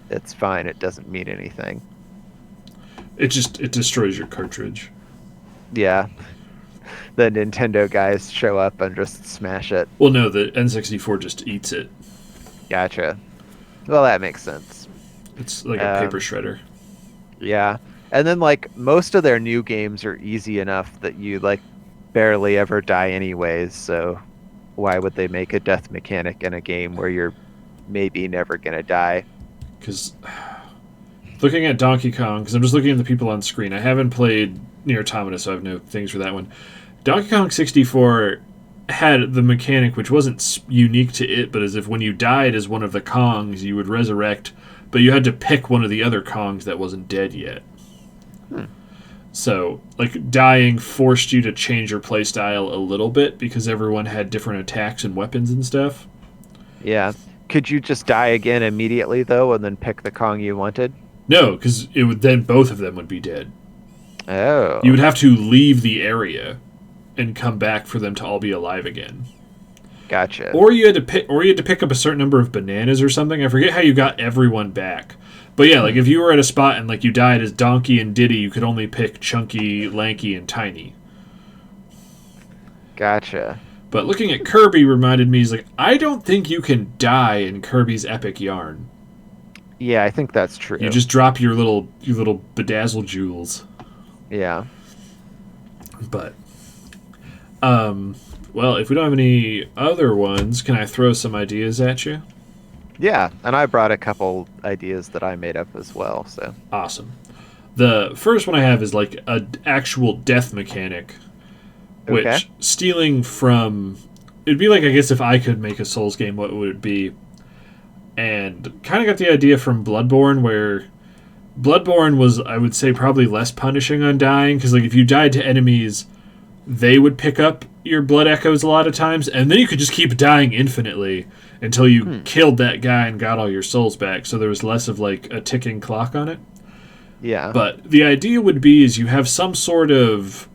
it's fine. It doesn't mean anything. It destroys your cartridge. Yeah. The Nintendo guys show up and just smash it. Well, no, the N64 just eats it. Gotcha. Well, that makes sense. It's like a paper shredder. Yeah. And then, like, most of their new games are easy enough that you, like, barely ever die anyways, so why would they make a death mechanic in a game where you're maybe never gonna die? Because looking at Donkey Kong, because I'm just looking at the people on screen. I haven't played Nier Automata, so I have no things for that one. Donkey Kong 64 had the mechanic which wasn't unique to it, but as if when you died as one of the Kongs, you would resurrect, but you had to pick one of the other Kongs that wasn't dead yet. So, like, dying forced you to change your playstyle a little bit because everyone had different attacks and weapons and stuff. Yeah. Could you just die again immediately though, and then pick the Kong you wanted? No, because it would then both of them would be dead. Oh. You would have to leave the area and come back for them to all be alive again. Gotcha. Or you had to pick up a certain number of bananas or something. I forget how you got everyone back. But yeah, like if you were at a spot and like you died as Donkey and Diddy, you could only pick Chunky, Lanky, and Tiny. Gotcha. But looking at Kirby reminded me, like, I don't think you can die in Kirby's Epic Yarn. Yeah, I think that's true. You just drop your little bedazzle jewels. Yeah. But well, if we don't have any other ones, can I throw some ideas at you? Yeah, and I brought a couple ideas that I made up as well, so. Awesome. The first one I have is like an actual death mechanic, which Okay. stealing from... It'd be like, I guess, if I could make a Souls game, what would it be? And kind of got the idea from Bloodborne, where Bloodborne was, I would say, probably less punishing on dying, because like if you died to enemies, they would pick up your blood echoes a lot of times, and then you could just keep dying infinitely until you killed that guy and got all your souls back, so there was less of like a ticking clock on it. Yeah. But the idea would be is you have some sort of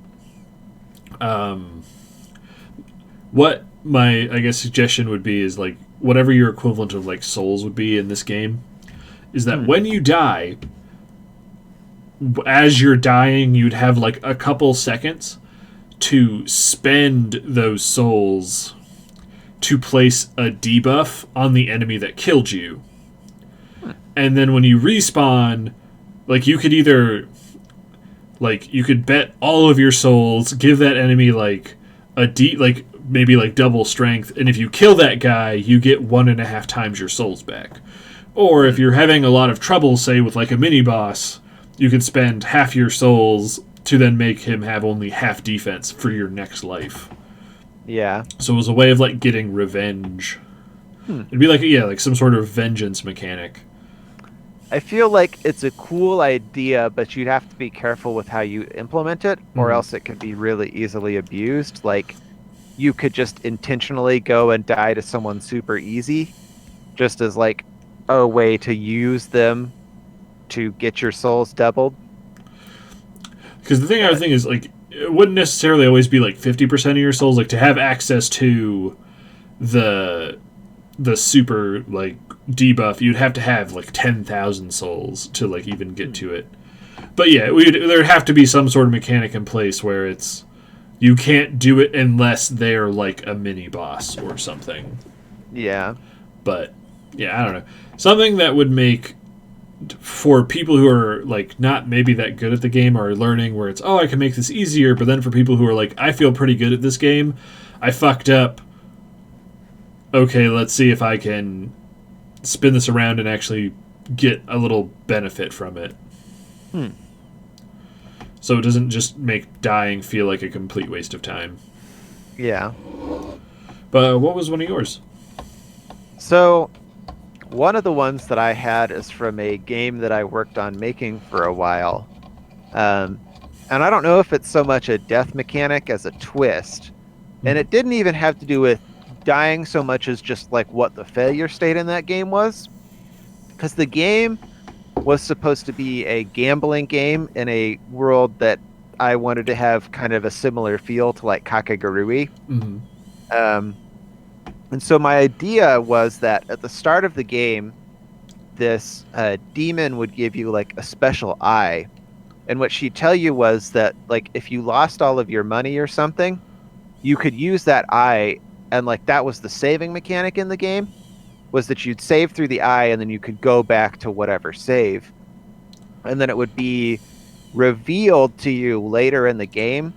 what my, I guess, suggestion would be is like whatever your equivalent of like souls would be in this game is that when you die, as you're dying, you'd have like a couple seconds to spend those souls to place a debuff on the enemy that killed you. And then when you respawn, like you could either like you could bet all of your souls, give that enemy like like maybe like double strength, and if you kill that guy, you get 1.5 times your souls back. Or if you're having a lot of trouble, say with like a mini boss, you could spend half your souls to then make him have only half defense for your next life. Yeah. So it was a way of like getting revenge. It'd be like, yeah, like some sort of vengeance mechanic. I feel like it's a cool idea, but you'd have to be careful with how you implement it, or else it could be really easily abused. Like, you could just intentionally go and die to someone super easy, just as like a way to use them to get your souls doubled. Because the thing I would think is, like, it wouldn't necessarily always be like 50% of your souls. Like, to have access to the super like debuff, you'd have to have like 10,000 souls to like even get to it. But yeah, there'd have to be some sort of mechanic in place where it's you can't do it unless they're like a mini boss or something. Yeah. But yeah, I don't know, something that would make, for people who are like not maybe that good at the game or learning, where it's, oh, I can make this easier, but then for people who are like, I feel pretty good at this game, I fucked up, okay, let's see if I can spin this around and actually get a little benefit from it. So it doesn't just make dying feel like a complete waste of time. Yeah. But what was one of yours? So, one of the ones that I had is from a game that I worked on making for a while. And I don't know if it's so much a death mechanic as a twist. And it didn't even have to do with dying so much as just like what the failure state in that game was. Because the game was supposed to be a gambling game in a world that I wanted to have kind of a similar feel to like Kakegurui. And so my idea was that at the start of the game, this demon would give you like a special eye. And what she'd tell you was that like if you lost all of your money or something, you could use that eye, and like that was the saving mechanic in the game, was that you'd save through the eye and then you could go back to whatever save. And then it would be revealed to you later in the game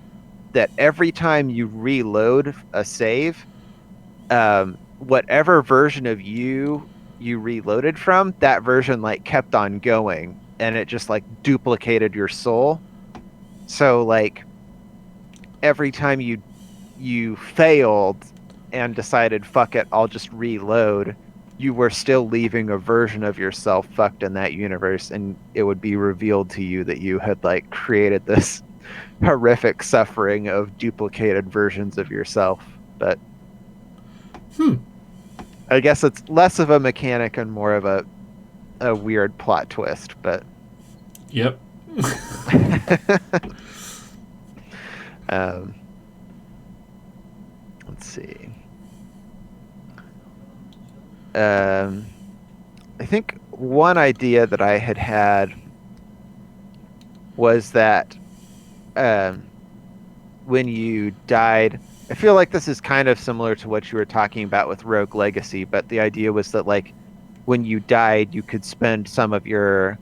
that every time you reload a save, whatever version of you reloaded from, that version like kept on going, and it just like duplicated your soul. So like every time you failed and decided fuck it, I'll just reload, you were still leaving a version of yourself fucked in that universe, and it would be revealed to you that you had like created this horrific suffering of duplicated versions of yourself. But I guess it's less of a mechanic and more of a weird plot twist, but Yep. let's see. I think one idea that I had was that when you died, I feel like this is kind of similar to what you were talking about with Rogue Legacy, but the idea was that like when you died, you could spend some of your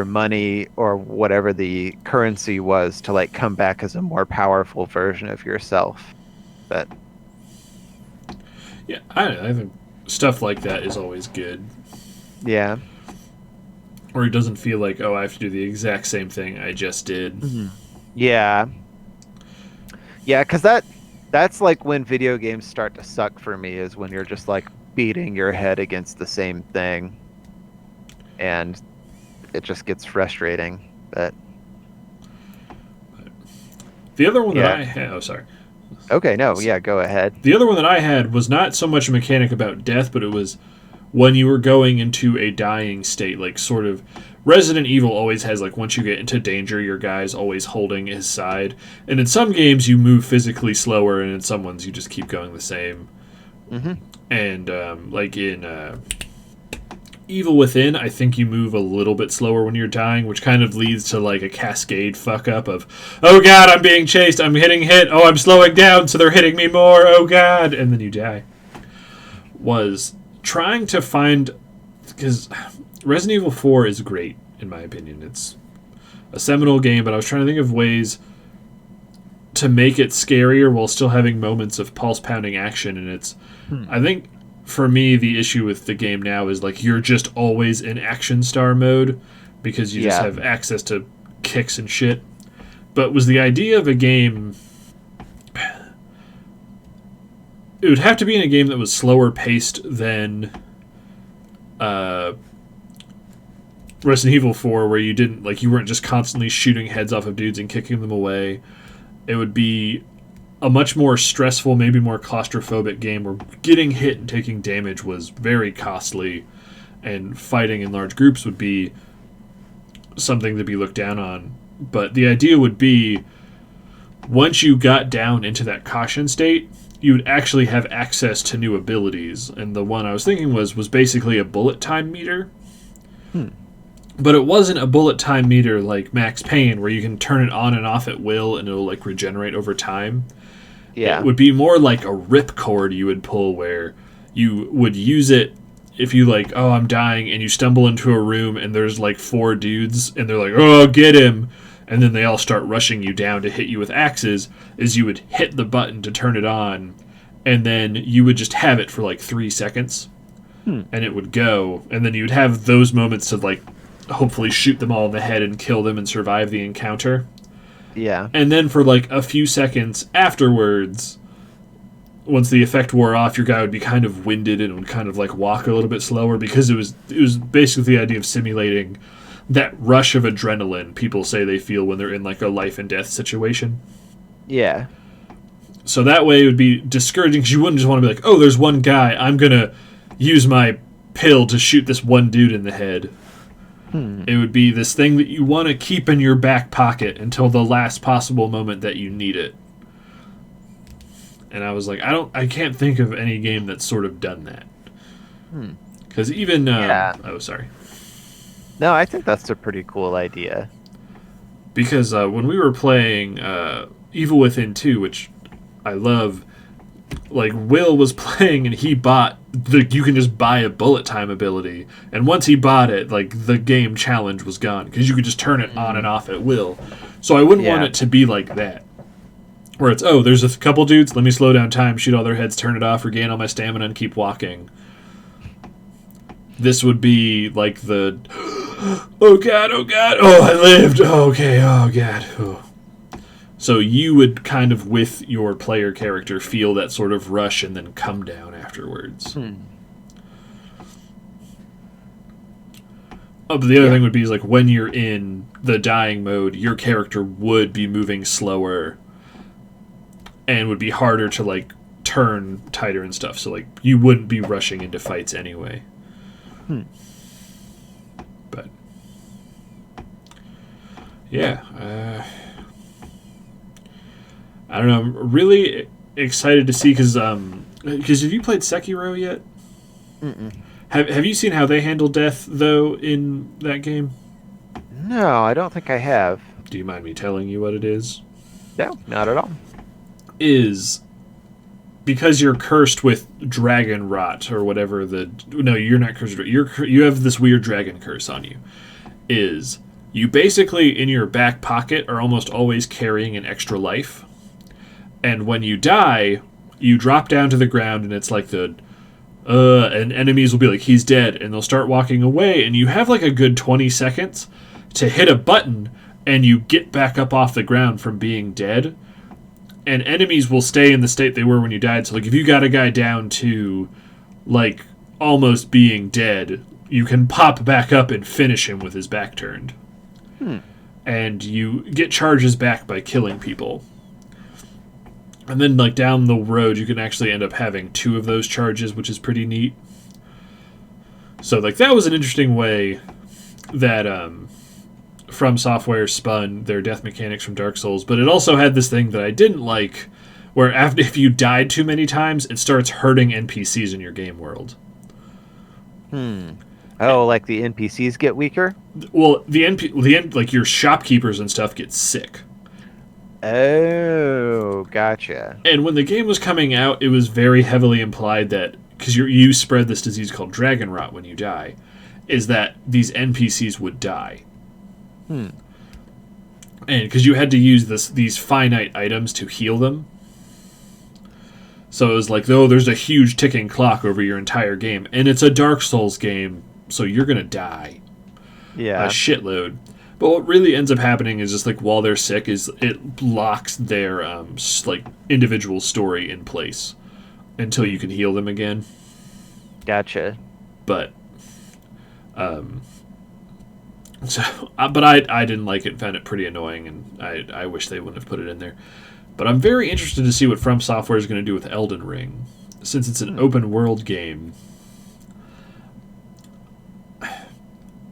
money or whatever the currency was to like come back as a more powerful version of yourself. But Yeah, I think stuff like that is always good. yeah. Or it doesn't feel like, oh, I have to do the exact same thing I just did. Yeah. Yeah, because that's like when video games start to suck for me, is when you're just like beating your head against the same thing. And it just gets frustrating. But The other one that Yeah. I had... Oh, sorry. okay, no, yeah, go ahead. The other one that I had was not so much a mechanic about death, but it was when you were going into a dying state, like sort of... Resident Evil always has, like, once you get into danger, your guy's always holding his side. And in some games, you move physically slower, and in some ones, you just keep going the same. Mm-hmm. And, like, in Evil Within, I think you move a little bit slower when you're dying, which kind of leads to, like, a cascade fuck-up of, oh god, I'm being chased, I'm hitting hit, oh, I'm slowing down, so they're hitting me more, oh god, and then you die. Was trying to find... Because Resident Evil 4 is great, in my opinion. It's a seminal game, but I was trying to think of ways to make it scarier while still having moments of pulse-pounding action, and it's... I think... For me, the issue with the game now is, like, you're just always in action star mode because you just Yeah. have access to kicks and shit. But was the idea of a game... It would have to be in a game that was slower paced than Resident Evil 4, where you didn't, like, you weren't just constantly shooting heads off of dudes and kicking them away. It would be a much more stressful, maybe more claustrophobic game where getting hit and taking damage was very costly, and fighting in large groups would be something to be looked down on. But the idea would be, once you got down into that caution state, you would actually have access to new abilities. And the one I was thinking was basically a bullet time meter. But it wasn't a bullet time meter like Max Payne, where you can turn it on and off at will and it'll, like, regenerate over time. Yeah. It would be more like a ripcord you would pull, where you would use it if you, like, oh, I'm dying, and you stumble into a room and there's, like, 4 dudes, and they're like, oh, get him, and then they all start rushing you down to hit you with axes, is you would hit the button to turn it on, and then you would just have it for, like, 3 seconds, and it would go, and then you would have those moments to, like, hopefully shoot them all in the head and kill them and survive the encounter. Yeah. And then for, like, a few seconds afterwards, once the effect wore off, your guy would be kind of winded and would kind of, like, walk a little bit slower, because it was basically the idea of simulating that rush of adrenaline people say they feel when they're in, like, a life and death situation. Yeah. So that way it would be discouraging, because you wouldn't just want to be like, oh, there's one guy, I'm going to use my pill to shoot this one dude in the head. It would be this thing that you want to keep in your back pocket until the last possible moment that you need it. And I was like, I can't think of any game that's sort of done that. Because even... Yeah. Oh, sorry. No, I think that's a pretty cool idea. Because when we were playing Evil Within 2, which I love, like, Will was playing and he bought you can just buy a bullet time ability, and once he bought it, like, the game challenge was gone, because you could just turn it on and off at will. So I wouldn't want it to be like that, where it's, oh, there's a couple dudes, let me slow down time, shoot all their heads, turn it off, regain all my stamina, and keep walking. This would be like the, oh god, oh, I lived, oh, okay, oh god. Oh. So you would kind of, with your player character, feel that sort of rush and then come down afterwards. Oh, but the other thing would be is like when you're in the dying mode, your character would be moving slower and would be harder to like turn tighter and stuff. So like you wouldn't be rushing into fights anyway. But yeah, I don't know. I'm really excited to see because have you played Sekiro yet? Mm-mm. Have you seen how they handle death though in that game? No, I don't think I have. Do you mind me telling you what it is? No, not at all. Is because you're cursed with dragon rot or whatever no, you're not cursed. You have this weird dragon curse on you. Is you basically in your back pocket are almost always carrying an extra life, and when you die, you drop down to the ground and it's like and enemies will be like, he's dead, and they'll start walking away, and you have like a good 20 seconds to hit a button and you get back up off the ground from being dead. And enemies will stay in the state they were when you died. So, like, if you got a guy down to, like, almost being dead, you can pop back up and finish him with his back turned. And you get charges back by killing people. And then, like, down the road, you can actually end up having 2 of those charges, which is pretty neat. So, like, that was an interesting way that, From Software spun their death mechanics from Dark Souls, but it also had this thing that I didn't like, where if you died too many times, it starts hurting NPCs in your game world. Oh, like the NPCs get weaker? Well, like your shopkeepers and stuff get sick. Oh, gotcha. And when the game was coming out, it was very heavily implied that, because you spread this disease called dragon rot when you die, is that these NPCs would die. And because you had to use these finite items to heal them. So it was like, oh, there's a huge ticking clock over your entire game. And it's a Dark Souls game, so you're going to die. Yeah. A shitload. But what really ends up happening is just like while they're sick, is it locks their like individual story in place until you can heal them again. Gotcha. But so, but I didn't like it, found it pretty annoying, and I wish they wouldn't have put it in there. But I'm very interested to see what From Software is going to do with Elden Ring, since it's an open world game.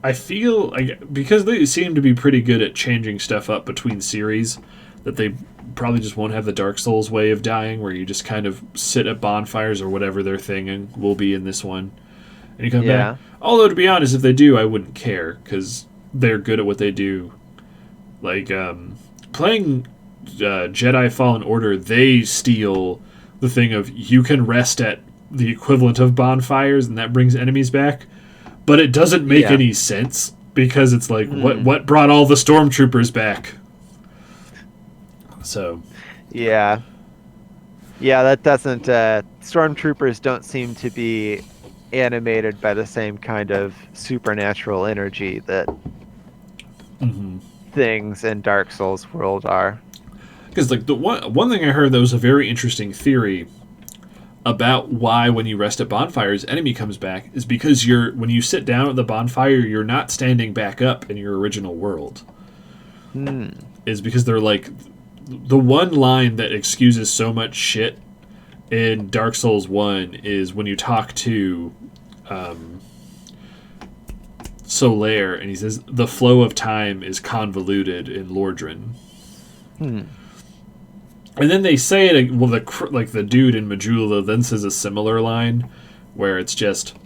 I feel like because they seem to be pretty good at changing stuff up between series, that they probably just won't have the Dark Souls way of dying, where you just kind of sit at bonfires or whatever their thing and will be in this one, and you come back. Although to be honest, if they do, I wouldn't care because they're good at what they do. Like playing Jedi Fallen Order, they steal the thing of you can rest at the equivalent of bonfires, and that brings enemies back. But it doesn't make any sense because it's like, what brought all the stormtroopers back? So, yeah, that doesn't. Stormtroopers don't seem to be animated by the same kind of supernatural energy that things in Dark Souls world are. Because like the one thing I heard that was a very interesting theory about why when you rest at bonfires enemy comes back is because when you sit down at the bonfire, you're not standing back up in your original world. Is because they're like the one line that excuses so much shit in Dark Souls 1 is when you talk to Solaire, and he says the flow of time is convoluted in Lordran. And then they say it. Well, the dude in Majula then says a similar line, where it's just,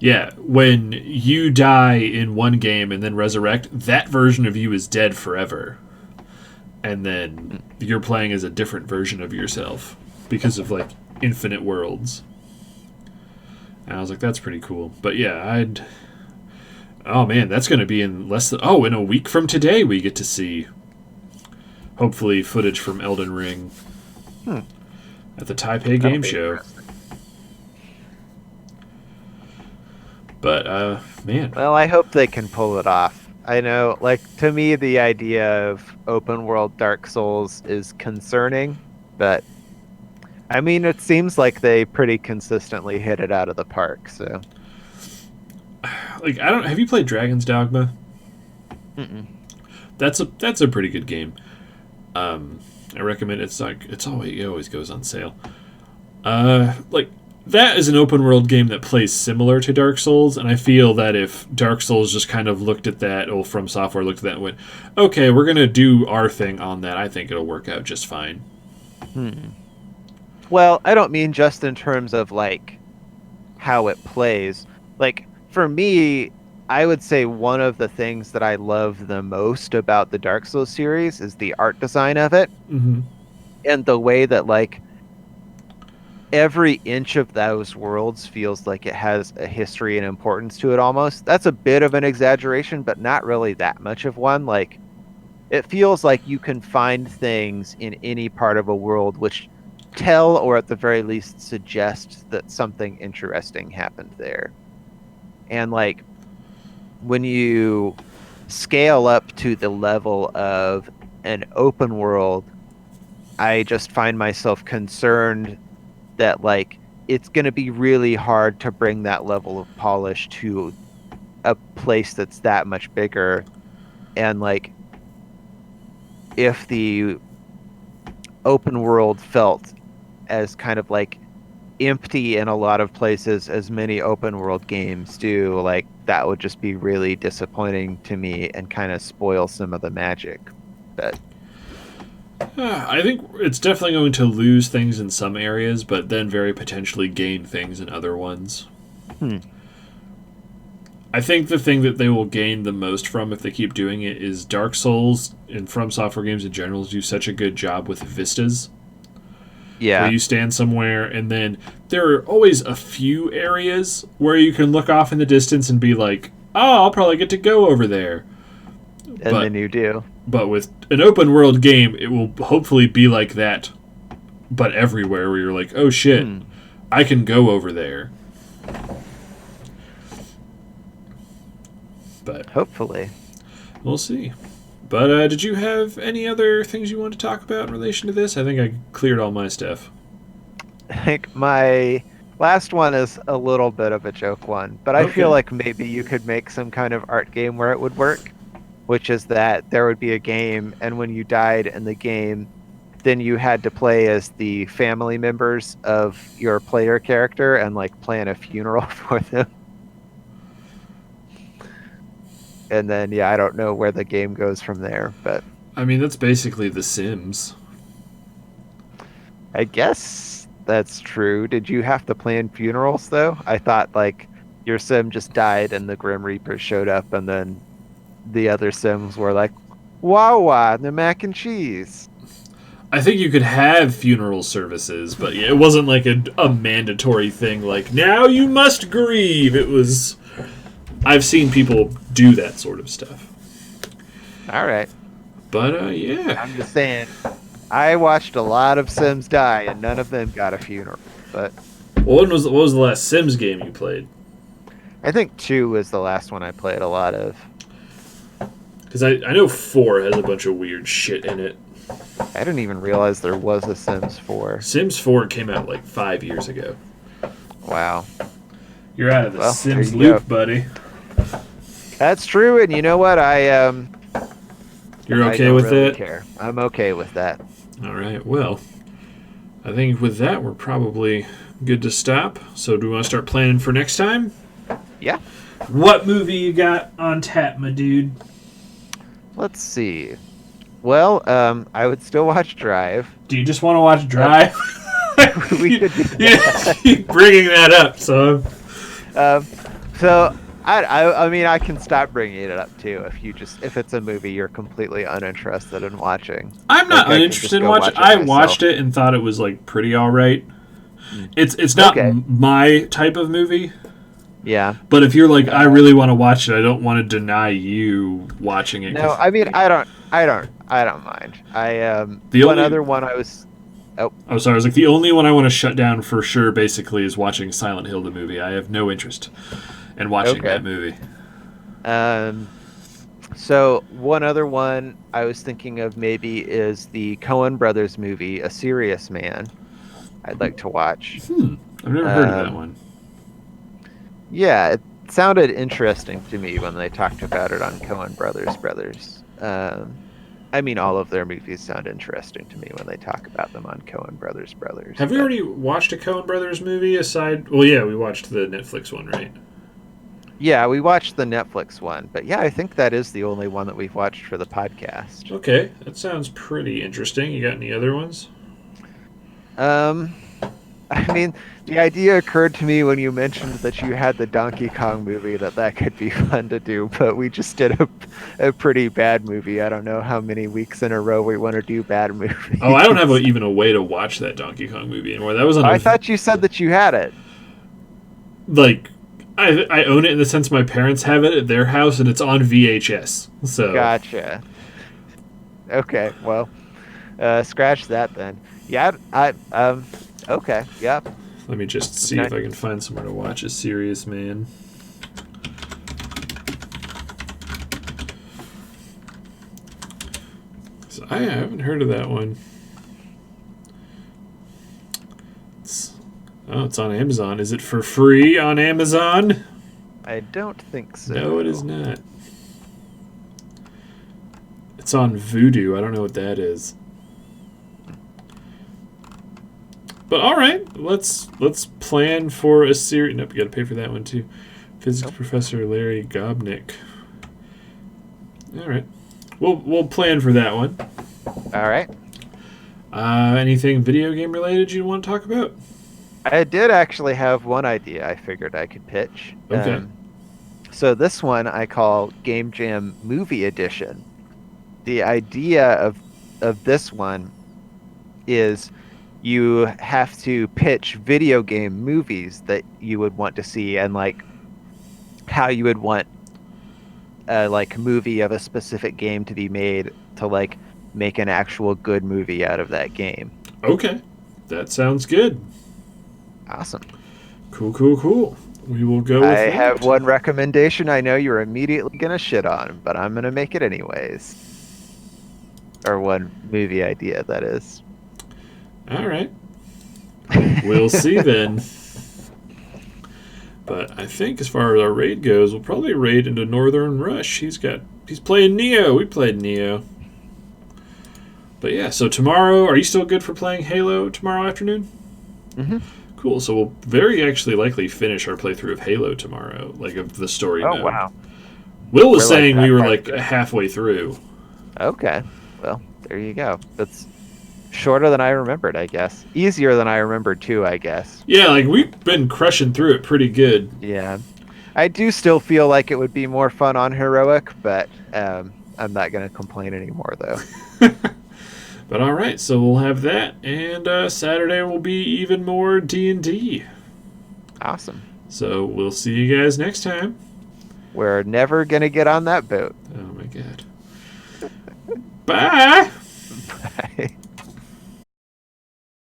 when you die in one game and then resurrect, that version of you is dead forever, and then you're playing as a different version of yourself because of like infinite worlds. And I was like, that's pretty cool. But yeah, oh man, that's going to be in in a week from today we get to see hopefully footage from Elden Ring at the Taipei That'll Game be Show. interesting. But man, Well, I hope they can pull it off. I know, like, to me, the idea of open world Dark Souls is concerning, but I mean, it seems like they pretty consistently hit it out of the park. So, like I don't. Have you played Dragon's Dogma? mm-mm. That's a pretty good game. I recommend it. It always goes on sale. Like that is an open world game that plays similar to Dark Souls, and I feel that if Dark Souls just kind of looked at that, or From Software looked at that and went, okay, we're gonna do our thing on that, I think it'll work out just fine. Well, I don't mean just in terms of like how it plays. Like for me, I would say one of the things that I love the most about the Dark Souls series is the art design of it, Mm-hmm. and the way that like every inch of those worlds feels like it has a history and importance to it almost. That's a bit of an exaggeration, but not really that much of one. Like it feels like you can find things in any part of a world which tell or at the very least suggest that something interesting happened there. And like when you scale up to the level of an open world, I just find myself concerned that like it's going to be really hard to bring that level of polish to a place that's that much bigger. And like if the open world felt as kind of like empty in a lot of places as many open world games do, like that would just be really disappointing to me and kind of spoil some of the magic. But I think it's definitely going to lose things in some areas, but then very potentially gain things in other ones. I think the thing that they will gain the most from if they keep doing it is Dark Souls and From Software games in general do such a good job with vistas. yeah, Where you stand somewhere and then there are always a few areas where you can look off in the distance and be like, oh, I'll probably get to go over there. and then you do. But with an open world game, it will hopefully be like that, but everywhere where you're like, oh shit, I can go over there. But Hopefully. we'll see. But did you have any other things you want to talk about in relation to this? I think I cleared all my stuff. I think my last one is a little bit of a joke one, but I feel Okay. like maybe you could make some kind of art game where it would work, which is that there would be a game, and when you died in the game, then you had to play as the family members of your player character and like plan a funeral for them. And then, yeah, I don't know where the game goes from there, but I mean, that's basically The Sims. I guess that's true. Did you have to plan funerals though? I thought like your sim just died and the Grim Reaper showed up, and then the other sims were like, "Wawa, the mac and cheese." I think you could have funeral services, but yeah, it wasn't like a mandatory thing like, now you must grieve. It was... I've seen people do that sort of stuff. All right, But, yeah. I'm just saying. I watched a lot of Sims die, and none of them got a funeral. But What was the last Sims game you played? I think 2 was the last one I played a lot of. Because I know 4 has a bunch of weird shit in it. I didn't even realize there was a Sims 4. Sims 4 came out like 5 years ago. Wow. You're out of the Well, Sims there you loop, buddy. That's true, and you know what? You're I okay don't with really it? care. I'm okay with that. All right, well, I think with that, we're probably good to stop. So do we want to start planning for next time? Yeah. What movie you got on tap, my dude? Let's see. Well, I would still watch Drive. Do you just want to watch Drive? We could do you keep bringing that up, so... So I mean, I can stop bringing it up too if it's a movie you're completely uninterested in watching. I'm not Like, I could uninterested just in go watching watch it I myself. watched it and thought it was, like, pretty alright. It's not Okay. my type of movie. Yeah. But if you're like, I really want to watch it, I don't want to deny you watching it. No, I mean, I don't mind. The One only- other one I was. Oh, Oh, sorry. I was like, the only one I want to shut down for sure, basically, is watching Silent Hill, the movie. I have no interest in watching Okay. that movie. So one other one I was thinking of maybe is the Coen Brothers movie, A Serious Man. I'd like to watch. I've never heard of that one. Yeah, it sounded interesting to me when they talked about it on Coen Brothers. I mean, all of their movies sound interesting to me when they talk about them on Coen Brothers. Have we already watched a Coen Brothers movie aside? Well, yeah, we watched the Netflix one, right? Yeah, we watched the Netflix one, but yeah, I think that is the only one that we've watched for the podcast. Okay, that sounds pretty interesting. You got any other ones? I mean, the idea occurred to me when you mentioned that you had the Donkey Kong movie that could be fun to do, but we just did a pretty bad movie. I don't know how many weeks in a row we want to do bad movies. Oh, I don't have even a way to watch that Donkey Kong movie anymore. That was on. I thought you said that you had it. Like, I own it in the sense my parents have it at their house, and it's on VHS. So Gotcha. Okay, well, scratch that then. Yeah, okay, yeah. let me just see if I can find somewhere to watch A Serious Man. So I haven't heard of that one. It's on Amazon. Is it for free on Amazon? I don't think so. No, it is not. It's on Vudu. I don't know what that is. But all right, let's plan for a series. Nope, you got to pay for that one too. Physics professor Larry Gobnick. All right, we'll plan for that one. All right. Anything video game related you want to talk about? I did actually have one idea I figured I could pitch. Okay. So this one I call Game Jam Movie Edition. The idea of this one is you have to pitch video game movies that you would want to see and like how you would want a like movie of a specific game to be made to like make an actual good movie out of that game. Okay, that sounds good. Awesome. Cool. We will go with I that. have one recommendation I know you're immediately going to shit on, but I'm going to make it anyways. Or one movie idea, that is. All right. We'll see then. But I think as far as our raid goes, we'll probably raid into Northern Rush. He's playing Neo. We played Neo. But yeah, so tomorrow, are you still good for playing Halo tomorrow afternoon? Mm-hmm. Cool. So we'll very actually likely finish our playthrough of Halo tomorrow, like of the story mode. Oh, wow. Will was We're like saying that we were far like through. halfway through. Okay. Well, there you go. That's shorter than I remembered, I guess. Easier than I remembered, too, I guess. Yeah, like we've been crushing through it pretty good. Yeah. I do still feel like it would be more fun on Heroic, but I'm not going to complain anymore, though. But all right, so we'll have that, and Saturday will be even more D&D. Awesome. So we'll see you guys next time. We're never going to get on that boat. Oh my god. Bye! Bye.